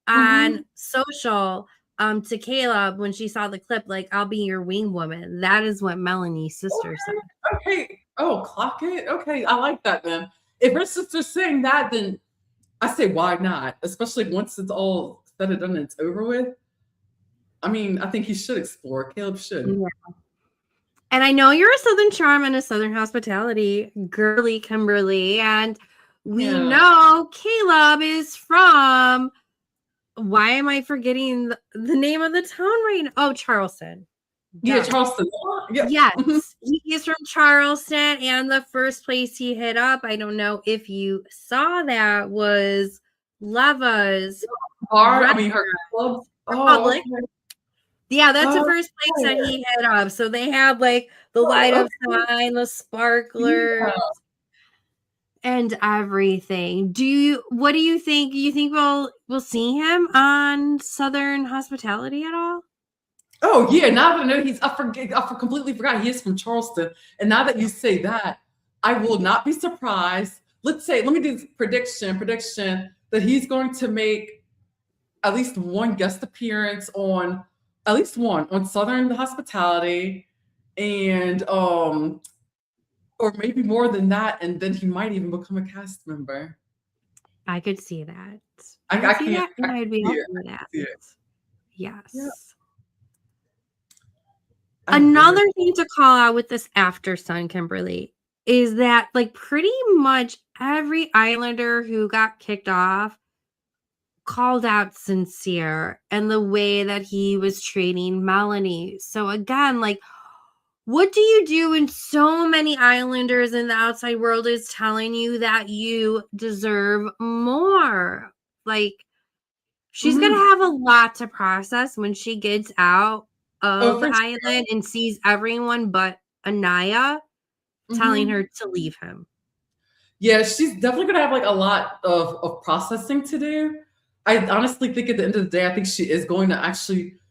on social to Caleb when she saw the clip, like, I'll be your wing woman. That is what Melanie's sister said. Okay. Oh, clock it. Okay, I like that then. If her sister's saying that, then I say why not? Especially once it's all said and done and it's over with. I mean, I think he should explore. Caleb should. Yeah. And I know you're a Southern charm and a Southern hospitality girly, Kimberly, and we know Caleb is from. Why am I forgetting the name of the town right now? Oh, Charleston. Yeah, Charleston. Yeah. Yes, he is from Charleston, and the first place he hit up, I don't know if you saw that, was Leva's bar. I mean, her club. Republic. Okay. Yeah, that's the first place that he hit up. So they have like the light up sign, the sparklers, and everything. What do you think? Do you think we'll see him on Southern Hospitality at all? Oh yeah, now that I know I completely forgot he is from Charleston. And now that you say that, I will not be surprised. Let me do this prediction that he's going to make at least one guest appearance on Southern Hospitality, and or maybe more than that, and then he might even become a cast member. I could see that. I see that, and I'd be happy with that. Yes. Yep. Another thing to call out with this after sun, Kimberly, is that like pretty much every Islander who got kicked off called out Sincere and the way that he was treating Melanie. So again, like, what do you do when so many Islanders in the outside world is telling you that you deserve more? Like, she's going to have a lot to process when she gets out of the island and sees everyone but Anaya telling her to leave him. Yeah, she's definitely going to have like a lot of processing to do. I honestly think at the end of the day, I think she is going to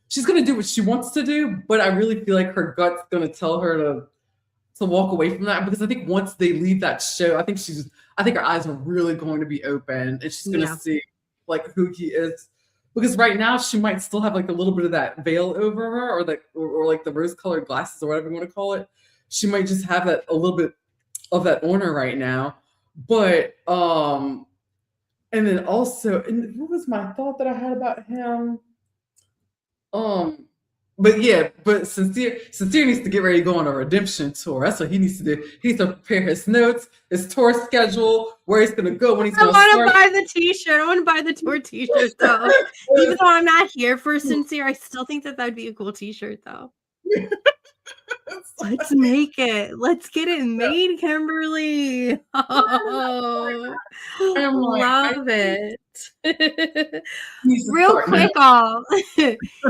she's going to do what she wants to do, but I really feel like her gut's going to tell her to walk away from that, because I think once they leave that show, I think her eyes are really going to be open, and she's going to see like who he is. Because right now she might still have like a little bit of that veil over her, or like the rose-colored glasses or whatever you want to call it. She might just have that a little bit of that on her right now. But and then also, and what was my thought that I had about him? But Sincere needs to get ready to go on a redemption tour. That's what he needs to do. He needs to prepare his notes, his tour schedule, where he's gonna go, when he's gonna start. I want to buy the t-shirt. I want to buy the tour t-shirt though. Even though I'm not here for Sincere, I still think that would be a cool t-shirt though. Let's make it. Let's get it made, Kimberly. Oh, I'm like, I love it. need to Real start now. quick, all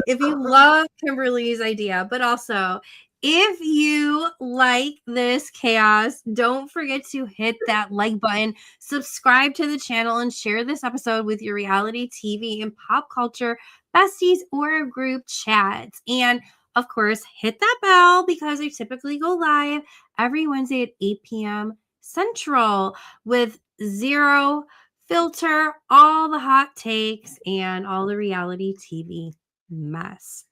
if you love Kimberly's idea, but also if you like this chaos, don't forget to hit that like button, subscribe to the channel, and share this episode with your reality TV and pop culture besties or group chats. And of course, hit that bell because I typically go live every Wednesday at 8 p.m. Central with zero filter, all the hot takes, and all the reality TV mess.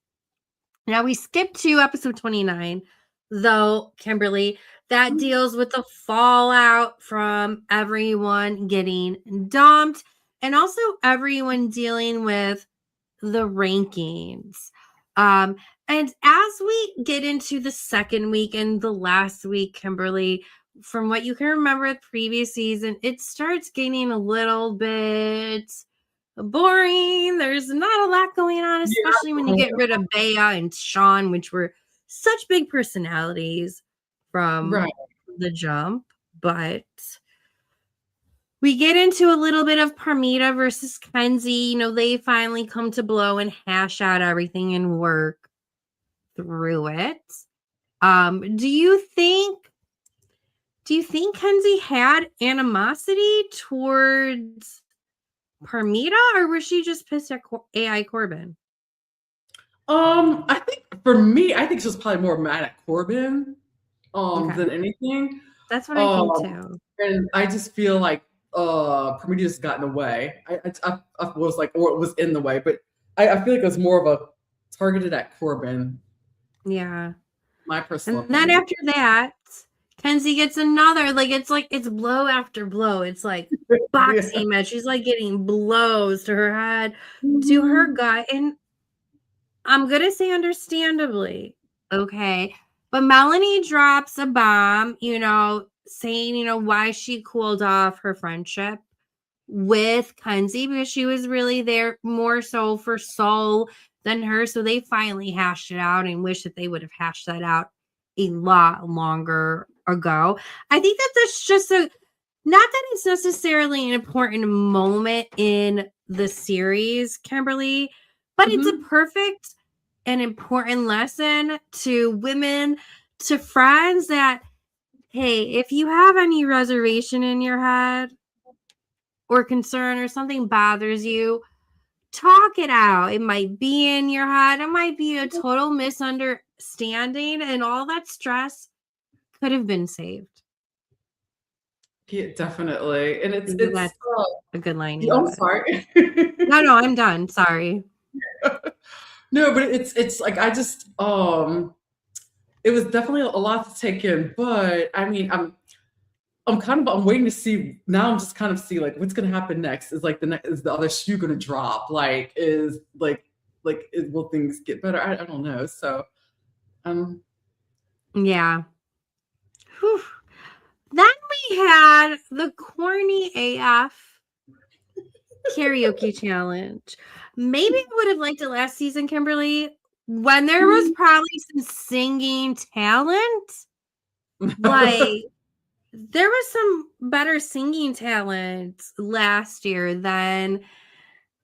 Now we skip to episode 29, though, Kimberly, that deals with the fallout from everyone getting dumped and also everyone dealing with the rankings. And as we get into the second week and the last week, Kimberly, from what you can remember the previous season, it starts getting a little bit boring. There's not a lot going on, especially when you get rid of Bea and Sean, which were such big personalities from Right. the jump. But we get into a little bit of Parmita versus Kenzie. You know, they finally come to blow and hash out everything and work through it. Do you think Kenzie had animosity towards Parmita, or was she just pissed at AI Corbin? I think for me, I think she was probably more mad at Corbin Okay. than anything. That's what I think too. And I just feel like Prometheus got in the way. I was like, or it was in the way, but I feel like it was more of a targeted at Corbin. Yeah. My personal And then opinion. after that, Kenzie gets another, it's blow after blow. It's like boxing match. She's like getting blows to her head, to her gut. And I'm going to say understandably, okay. But Melanie drops a bomb, saying, why she cooled off her friendship with Kenzie because she was really there more so for Soul than her. So they finally hashed it out and wish that they would have hashed that out a lot longer ago. I think that that's just not that it's necessarily an important moment in the series, Kimberly, but it's a perfect and important lesson to women, to friends that, hey, if you have any reservation in your head or concern or something bothers you, talk it out. It might be in your head. It might be a total misunderstanding, and all that stress could have been saved. Yeah, definitely. And it's That's a good line. I'm sorry. No, I'm done. Sorry. No, but it's like I just it was definitely a lot to take in, but I mean I'm waiting to see now. I'm just kind of see like what's gonna happen next. Is like is the other shoe gonna drop? Like will things get better? I don't know. So yeah. Whew. Then we had the corny AF karaoke challenge. Maybe I would have liked it last season, Kimberly, when there was probably some singing talent. Like there was some better singing talent last year than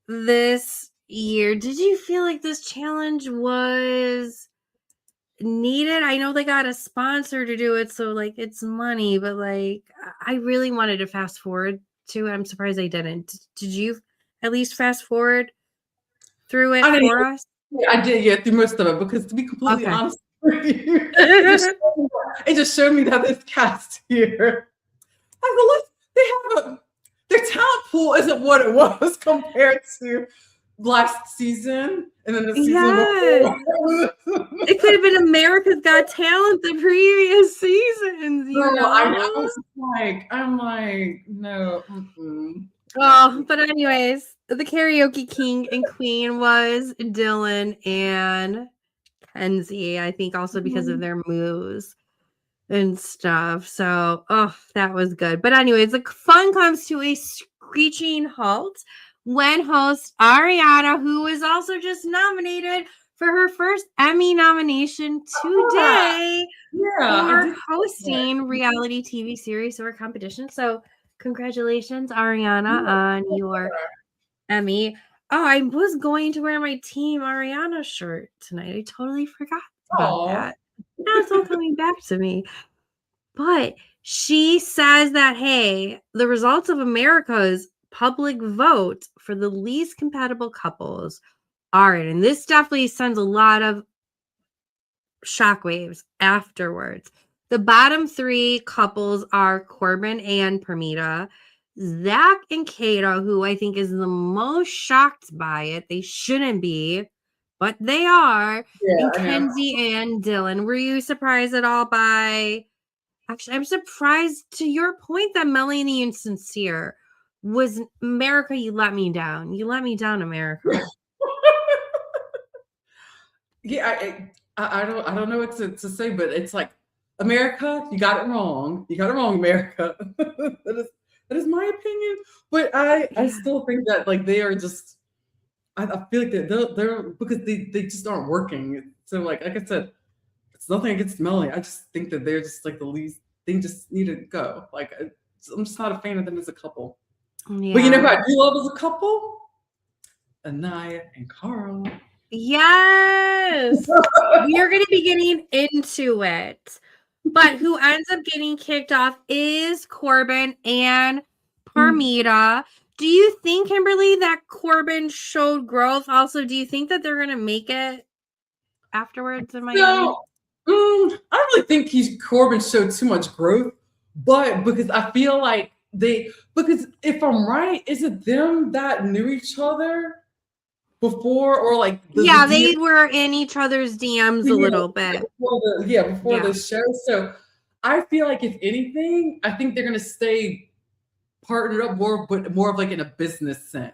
this year. Did you feel like this challenge was needed? I know they got a sponsor to do it, so like it's money, but like I really wanted to fast forward to it. I'm surprised I didn't. Did you at least fast forward through it for us? I did, yeah, through most of it, because to be completely honest with you, it just showed me that this cast here, their talent pool isn't what it was compared to last season and then the season before. It could have been America's Got Talent the previous seasons, I'm like, no. Oh, but anyways, the karaoke king and queen was Dylan and Kenzie. I think also because of their moves and stuff. So, that was good. But anyways, the fun comes to a screeching halt when host Ariana, who was also just nominated for her first Emmy nomination today Yeah, I for did. hosting reality TV series or competition. So congratulations, Ariana, on your Emmy. Oh, I was going to wear my Team Ariana shirt tonight. I totally forgot about Aw. that. Now it's all coming back to me. But she says that, hey, the results of America's public vote for the least compatible couples are in. And this definitely sends a lot of shockwaves afterwards. The bottom 3 couples are Corbin and Permita, Zach and Kato, who I think is the most shocked by it. They shouldn't be, but they are. Yeah, And I know. Kenzie and Dylan. Were you surprised at all by? Actually, I'm surprised to your point that Melanie and Sincere was America. You let me down. You let me down, America. Yeah, I don't know what to say, but it's like, America, you got it wrong. You got it wrong, America. That is my opinion. But I still think that like they are just, I feel like they're because they just aren't working. So like I said, it's nothing against Melanie. I just think that they're just like the least. They just need to go. Like I'm just not a fan of them as a couple. Yeah. But you know who I do love as a couple? Anaya and Carl. Yes. We are going to be getting into it. But who ends up getting kicked off is Corbin and Permita. Do you think, Kimberly, that Corbin showed growth? Also, do you think that they're going to make it afterwards in Miami? No, I don't really think Corbin showed too much growth, but because I feel like because if I'm right, is it them that knew each other before, or like they were in each other's DMs a little bit before the show? So I feel like if anything, I think they're gonna stay partnered up more, but more of like in a business sense.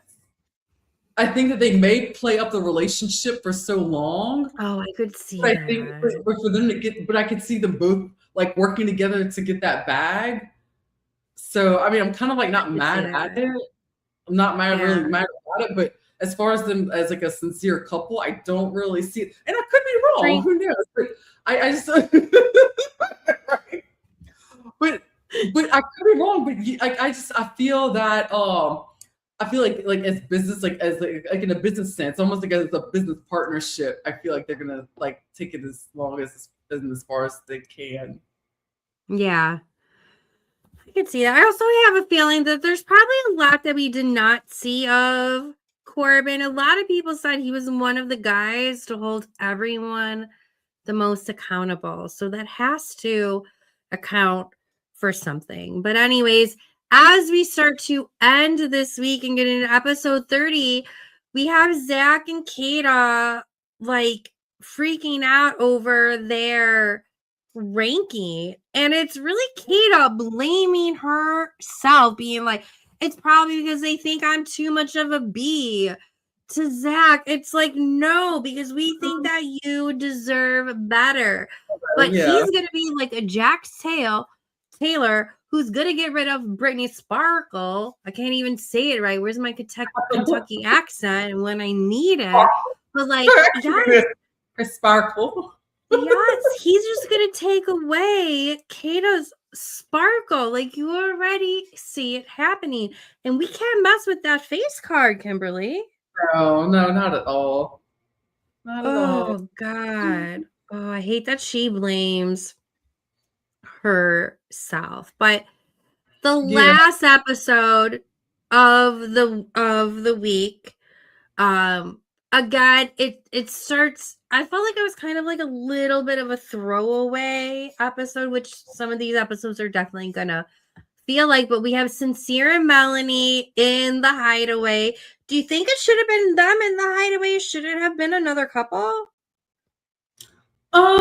I think that they may play up the relationship for so long. Oh, I could see But that. I think for them to get, but I could see them both like working together to get that bag. So I mean, I'm kind of like not mad at it. I'm not really mad about it, but as far as them as like a sincere couple, I don't really see it. And I could be wrong. Who knows? But I just right. But I could be wrong. But I feel that I feel like as business, like as like in a business sense, almost like as a business partnership, I feel like they're gonna like take it as long as far as they can. Yeah. I could see that. I also have a feeling that there's probably a lot that we did not see of Corbin. A lot of people said he was one of the guys to hold everyone the most accountable. So that has to account for something. But anyways, as we start to end this week and get into episode 30, we have Zach and Kata like freaking out over their ranking, and it's really Kata blaming herself, being like, it's probably because they think I'm too much of a B. To Zach, it's like, no, because we think that you deserve better. But he's gonna be like a Jack Taylor who's gonna get rid of Brittany Sparkle. I can't even say it right. Where's my Kentucky accent when I need it? But like, yes, Sparkle. yes, he's just gonna take away Kata's sparkle. Like, you already see it happening, and we can't mess with that face card, Kimberly. No, not at all. Not at all. Oh God. Oh, I hate that she blames herself. But the last episode of the week, again, it starts. I felt like it was kind of like a little bit of a throwaway episode, which some of these episodes are definitely gonna feel like. But we have Sincere and Melanie in the hideaway. Do you think it should have been them in the hideaway? Should it have been another couple? I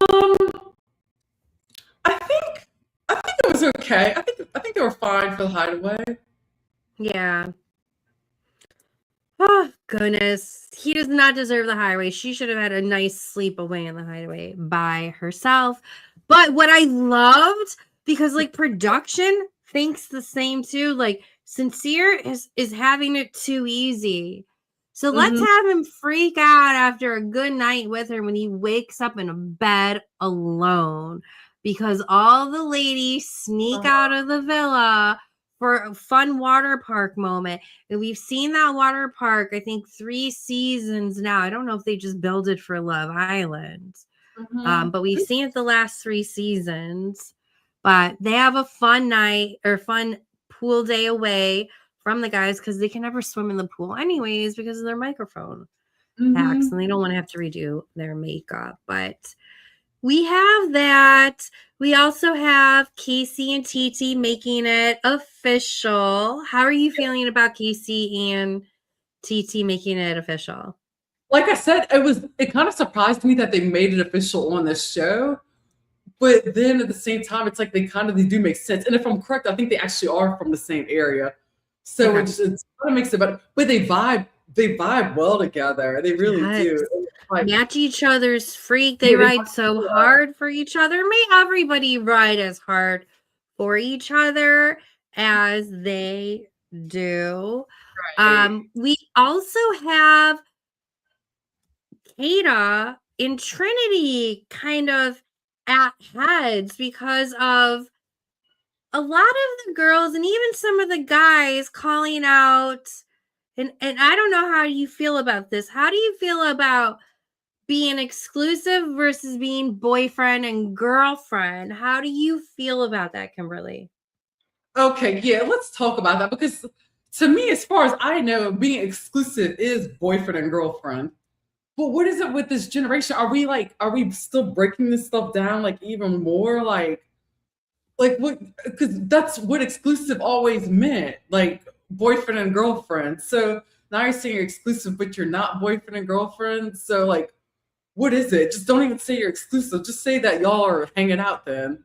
think it was okay. I think they were fine for the hideaway. Yeah. Oh goodness, he does not deserve the hideaway. She should have had a nice sleep away in the hideaway by herself. But what I loved, because like production thinks the same too, like Sincere is having it too easy. So let's have him freak out after a good night with her when he wakes up in a bed alone because all the ladies sneak out of the villa for a fun water park moment. And we've seen that water park, I think 3 seasons now. I don't know if they just built it for Love Island. But we've seen it the last 3 seasons. But they have a fun night or fun pool day away from the guys because they can never swim in the pool anyways because of their microphone packs and they don't want to have to redo their makeup. But we have that. We also have Casey and Titi making it official. How are you feeling about Casey and Titi making it official? Like I said, it kind of surprised me that they made it official on this show. But then at the same time, it's like they do make sense. And if I'm correct, I think they actually are from the same area. So it kind of makes it better. But they vibe well together. They really do. Like, match each other's freak. They ride so hard for each other. May everybody ride as hard for each other as they do. Right. We also have Kata and Trinity kind of at heads because of a lot of the girls and even some of the guys calling out. And I don't know how you feel about this. How do you feel about being exclusive versus being boyfriend and girlfriend? How do you feel about that, Kimberly? Okay, yeah, let's talk about that because to me, as far as I know, being exclusive is boyfriend and girlfriend. But what is it with this generation? Are we still breaking this stuff down like even more? Like what? Because that's what exclusive always meant, like boyfriend and girlfriend. So now you're saying you're exclusive, but you're not boyfriend and girlfriend. So like, what is it? Just don't even say you're exclusive. Just say that y'all are hanging out then.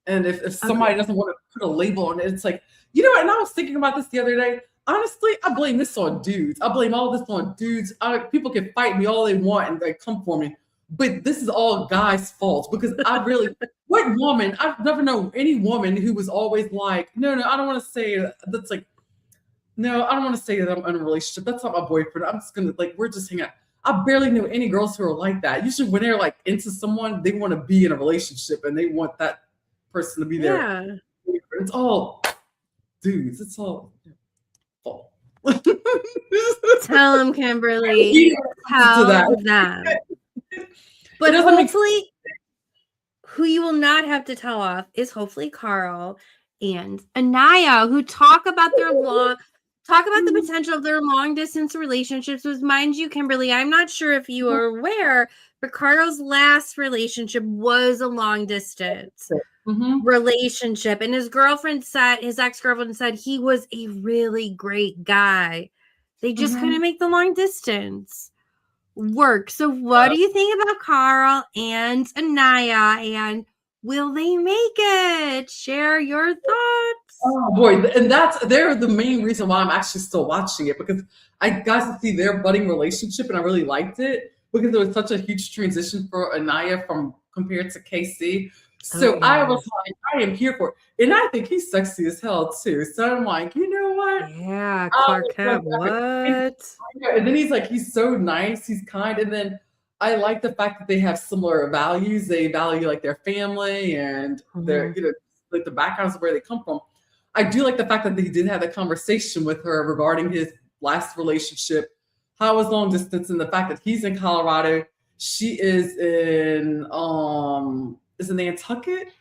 And if somebody doesn't want to put a label on it, it's like, you know what? And I was thinking about this the other day. Honestly, I blame this on dudes. I blame all this on dudes. People can fight me all they want and they come for me. But this is all guys' fault because what woman, I've never known any woman who was always like, no, I don't want to say that's like, no, I don't want to say that I'm in a relationship. That's not my boyfriend. I'm just going to we're just hanging out. I barely knew any girls who are like that. Usually when they're like into someone, they want to be in a relationship and they want that person to be there. Yeah. It's all dudes. It's all fault. Tell them, Kimberly. Tell them. But hopefully, who you will not have to tell off is hopefully Carl and Anaya, who talk about the potential of their long distance relationships. With, mind you, Kimberly, I'm not sure if you are aware, but Carl's last relationship was a long distance relationship, and his ex-girlfriend said he was a really great guy. They just couldn't make the long distance work. So what do you think about Carl and Anaya, and will they make it? Share your thoughts. Oh boy, and they're the main reason why I'm actually still watching it, because I got to see their budding relationship and I really liked it because it was such a huge transition for Anaya compared to Casey. So I was like, I am here for it. And I think he's sexy as hell too. So I'm like, you know what? Yeah, Clark Kent, what? And then he's so nice, he's kind. And then I like the fact that they have similar values. They value like their family and their, like the backgrounds of where they come from. I do like the fact that they did have a conversation with her regarding his last relationship, how it was long distance, and the fact that he's in Colorado. She is in is in Nantucket?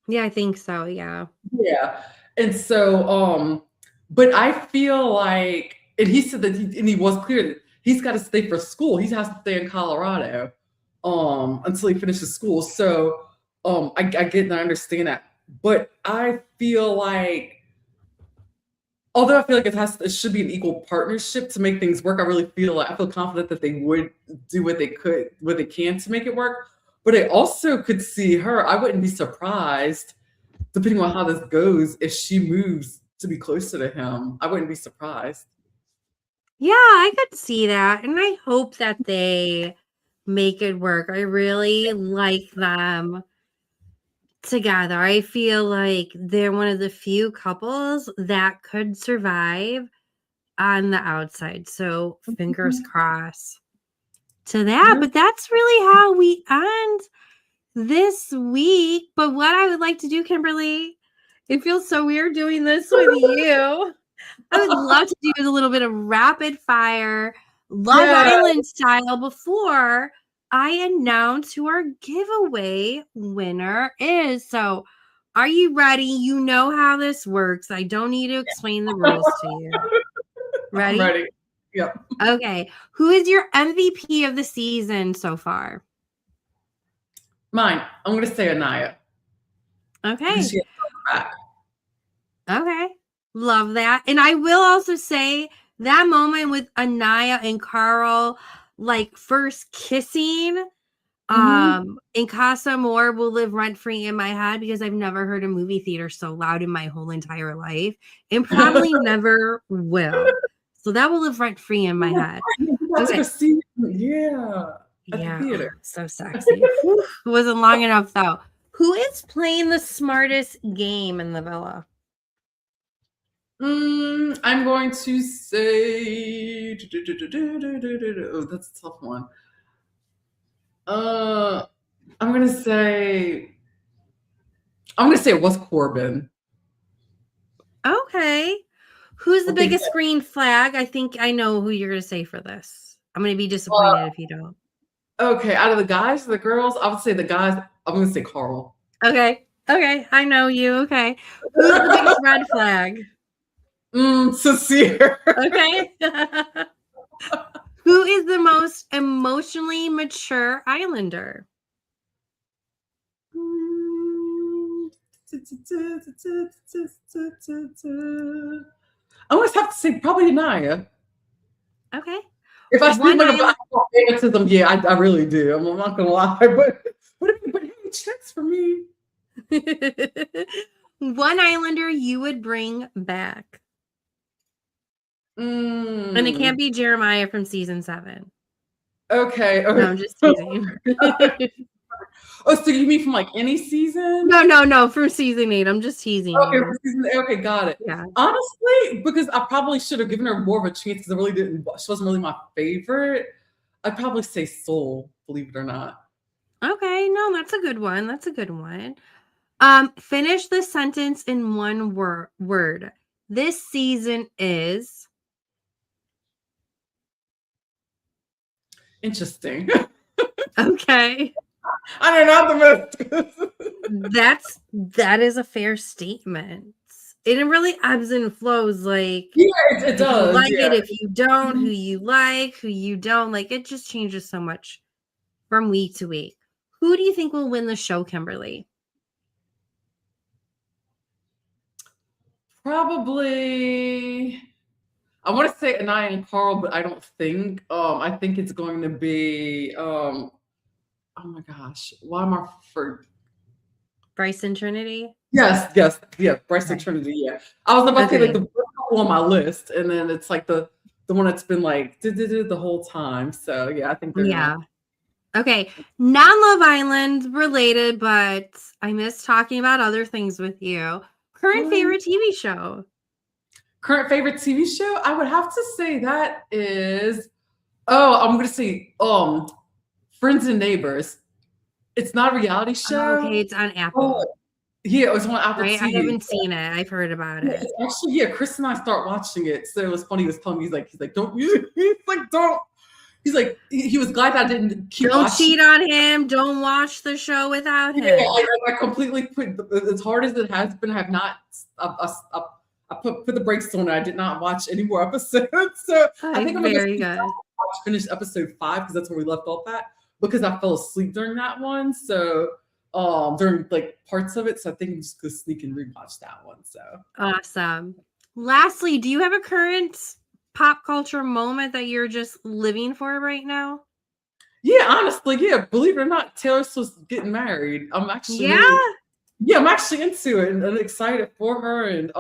Yeah, I think so. Yeah. Yeah. And so, but I feel like, and he said that he was clear that he's got to stay for school. He has to stay in Colorado until he finishes school. So I get and I understand that. But I feel like, although I feel like it should be an equal partnership to make things work, I feel confident that they would do what they can to make it work. But I also could see her. I wouldn't be surprised, depending on how this goes, if she moves to be closer to him. I wouldn't be surprised. Yeah, I could see that. And I hope that they make it work. I really like them together. I feel like they're one of the few couples that could survive on the outside. So fingers crossed to that. But that's really how we end this week. But what I would like to do, Kimberly, it feels so weird doing this with you. I would love to do a little bit of rapid fire Love Island style before I announce who our giveaway winner is. So are you ready? You know how this works. I don't need to explain the rules to you. Ready? I'm ready. Yep. Okay. Who is your MVP of the season so far? Mine. I'm going to say Anaya. Okay. She back. Okay. Love that. And I will also say that moment with Anaya and Carl, like first kissing, in Casa Amor will live rent free in my head because I've never heard a movie theater so loud in my whole entire life and probably never will. So that will live rent free in my head. Okay. Yeah. At the theater. So sexy. It wasn't long enough though. Who is playing the smartest game in the villa? I'm going to say. Oh, that's a tough one. I'm going to say it was Corbin. Okay. Who's the biggest green flag? I think I know who you're going to say for this. I'm going to be disappointed if you don't. Okay, out of the guys or the girls, I would say the guys. I'm going to say Carl. Okay, I know you. Okay. Who's the biggest red flag? Sincere. Okay. Who is the most emotionally mature Islander? I always have to say probably Anaya. Okay. If I speak like a favoritism, yeah, I really do. I'm not gonna lie, but hey, checks for me. One Islander you would bring back. And it can't be Jeremiah from season 7. Okay. No, I'm just teasing. Oh, so you mean from like any season? No, from season 8. I'm just teasing. Okay, got it. Yeah. Honestly, because I probably should have given her more of a chance because I really didn't. She wasn't really my favorite. I'd probably say Soul, believe it or not. Okay, no, that's a good one. Finish the sentence in one word. This season is interesting. Okay. I don't know the that is a fair statement. It really ebbs and flows. Like it does. You like it if you don't. Who you like, who you don't like. It just changes so much from week to week. Who do you think will win the show, Kimberly? Probably. I want to say Anaya and Carl, but I don't think. I think it's going to be. Oh my gosh, why am I for Bryce and Trinity? Yes, yeah, Bryce and Trinity. Yeah, I was about to say like the couple on my list, and then it's like the one that's been like the whole time. So yeah, I think they're gonna... Okay, non-Love Island related, but I miss talking about other things with you. Current favorite TV show? Current favorite TV show? I would have to say that is. I'm gonna say Friends and Neighbors. It's not a reality show. Okay, it's on Apple. Yeah, it was on Apple TV. I haven't seen it. I've heard about it. Actually, Chris and I start watching it. So it was funny. He was telling me, he's like, don't. He's like, he was glad I didn't keep Don't watching. cheat on him. Don't watch the show without him. Yeah, I completely put, as hard as it has been, I have not, I put the brakes on it. I did not watch any more episodes. So I think I'm going to finish episode 5 because that's where we left off at, because I fell asleep during that one. So during like parts of it. So I think I'm just going to sneak and rewatch that one. So awesome. Lastly, do you have a current pop culture moment that you're just living for right now? Yeah, honestly, yeah. Believe it or not, Taylor Swift's getting married. I'm actually I'm actually into it and excited for her, and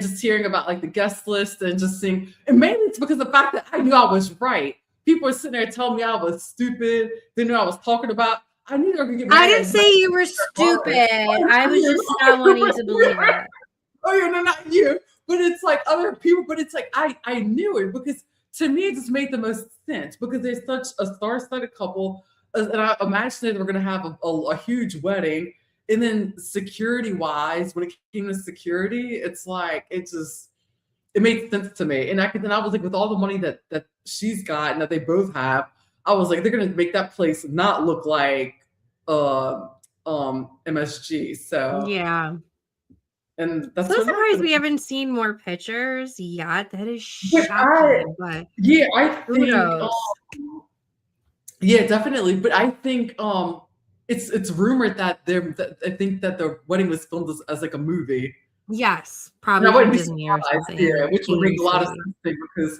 just hearing about like the guest list and just seeing, and mainly it's because of the fact that I knew I was right. People were sitting there telling me I was stupid. They knew I was talking about. I knew they were gonna get married. I didn't say you were stupid. I was just not wanting to believe it. Oh yeah, no, not you. but it's like other people, but it's like I knew it because to me it just made the most sense because they're such a star-studded couple, and I imagine they were going to have a huge wedding, and then security wise, when it came to security, it's like it made sense to me, and I was like, with all the money that she's got and that they both have, I was like, they're going to make that place not look like MSG. So Yeah. and that's So what surprised happened. we haven't seen more pictures yet. That is But shocking, but I think kudos. yeah, definitely. But I think it's rumored that I think that the wedding was filmed as like a movie. Yes, And I probably for wouldn't be Disney or surprised, something. yeah, which would make a lot of AMC. sense to me because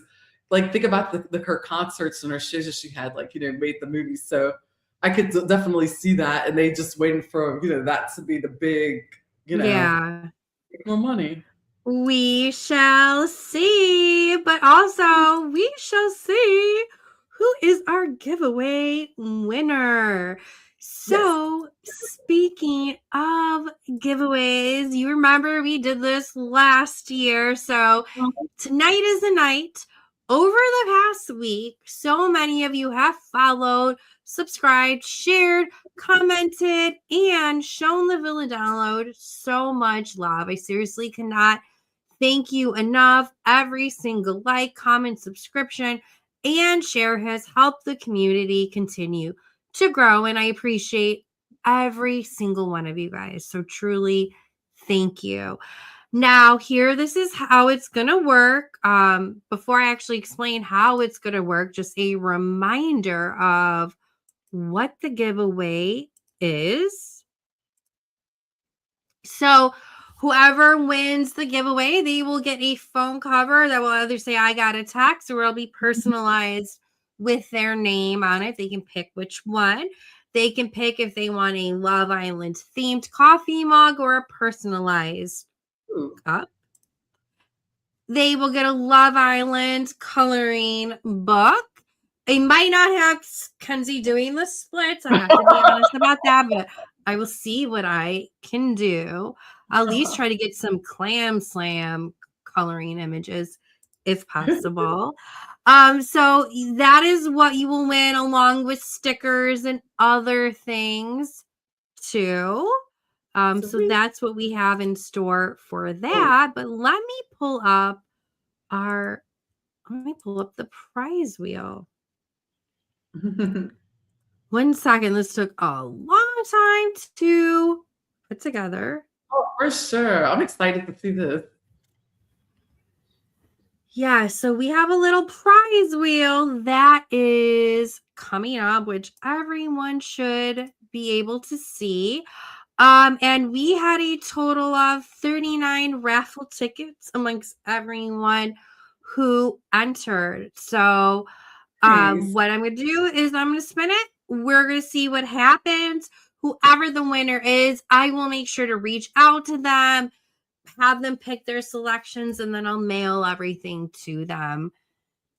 like think about her concerts and her shows that she had, like, made the movie. So I could definitely see that, and they just waiting for that to be the big, Yeah. make more money. We shall see, but also we shall see who is our giveaway winner. Yes. So, speaking of giveaways, you remember we did this last year. So, tonight is the night. Over the past week, so many of you have followed, subscribed, shared, commented, and shown the Villa download so much love. I seriously cannot thank you enough. Every single like, comment, subscription, and share has helped the community continue to grow. And I appreciate every single one of you guys. So truly, thank you. Now, this is how it's going to work. Before I actually explain how it's going to work, just a reminder of what the giveaway is. So, whoever wins the giveaway, they will get a phone cover that will either say I got a text or it'll be personalized with their name on it. They can pick which one. They can pick if they want a Love Island themed coffee mug or a personalized cup. They will get a Love Island coloring book. I might not have Kenzie doing the splits. I have to be honest about that, but I will see what I can do. I'll at least try to get some Clam Slam coloring images if possible. So that is what you will win, along with stickers and other things too. So that's what we have in store for that. But let me pull up the prize wheel. 1 second. This took a long time to put together. Oh, for sure. I'm excited to see this. Yeah, so we have a little prize wheel that is coming up, which everyone should be able to see. And we had a total of 39 raffle tickets amongst everyone who entered. So what I'm going to do is I'm going to spin it. We're going to see what happens. Whoever the winner is, I will make sure to reach out to them, have them pick their selections, and then I'll mail everything to them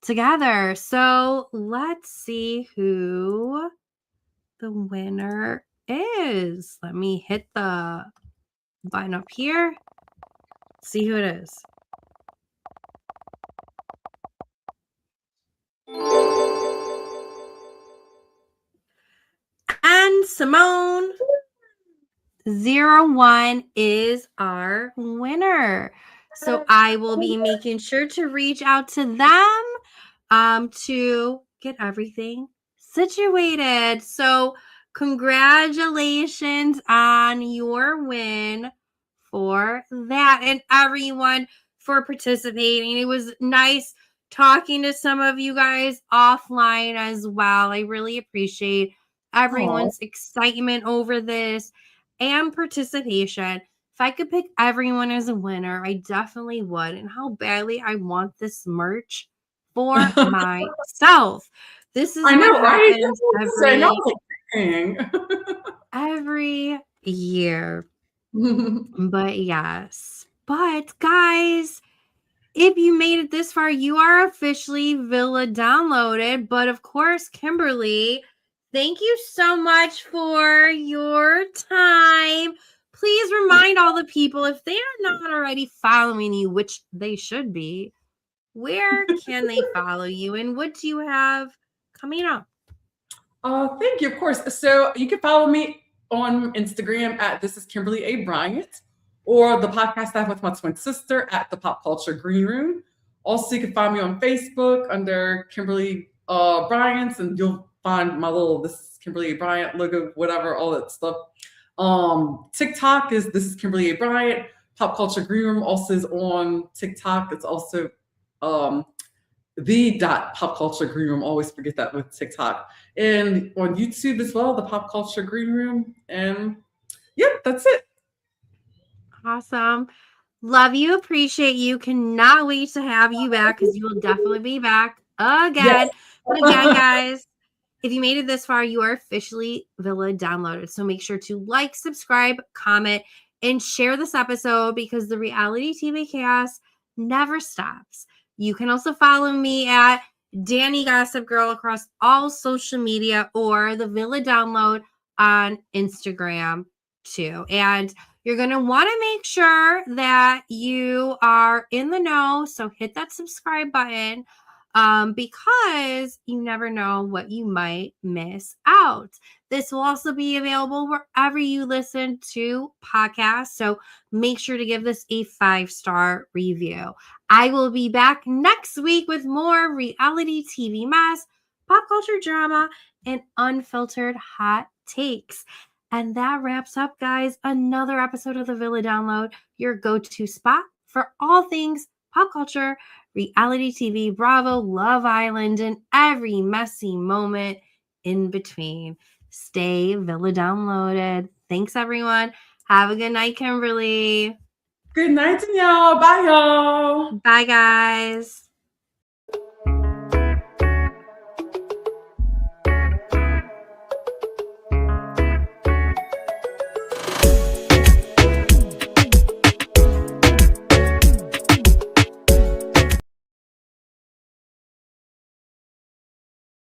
together. So let's see who the winner is. Let me hit the button up here. See who it is. And Simone 01 is our winner. So I will be making sure to reach out to them to get everything situated. So congratulations on your win for that, and everyone for participating. It was nice talking to some of you guys offline as well. I really appreciate everyone's excitement over this and participation. If I could pick everyone as a winner, I definitely would. And how badly I want this merch for myself. This is what happens every year. But yes. But guys, if you made it this far, you are officially Villa downloaded. But of course, Kimberly, thank you so much for your time. please remind all the people, if they are not already following you, which they should be, where can they follow you and what do you have coming up? Thank you, of course. So you can follow me on Instagram at This is Kimberly A. Bryant, or the podcast I have with my twin sister at the Pop Culture Green Room. Also, you can find me on Facebook under Kimberly Bryant, and you'll find my little This is Kimberly A. Bryant logo, whatever, all that stuff. TikTok is This is Kimberly A. Bryant. Pop Culture Green Room also is on TikTok. It's also the pop culture green room. Always forget that with TikTok, and on YouTube as well, the Pop Culture Green Room. And yeah, that's it. Awesome. Love you, appreciate you, cannot wait to have you back, because you will definitely be back again. Yes. But again, guys, if you made it this far, you are officially Villa downloaded. So make sure to like, subscribe, comment, and share this episode, because the reality TV chaos never stops. You can also follow me at Danny Gossip Girl across all social media, or the Villa Download on Instagram too. And you're going to want to make sure that you are in the know. So hit that subscribe button, because you never know what you might miss out. This will also be available wherever you listen to podcasts. So make sure to give this a 5-star review. I will be back next week with more reality TV mess, pop culture drama, and unfiltered hot takes. And that wraps up, guys, another episode of the Villa Download, your go-to spot for all things pop culture, reality TV, Bravo, Love Island, and every messy moment in between. Stay Villa Downloaded. Thanks, everyone. Have a good night, Kimberly. Good night, Danielle. Bye, y'all. Bye, guys.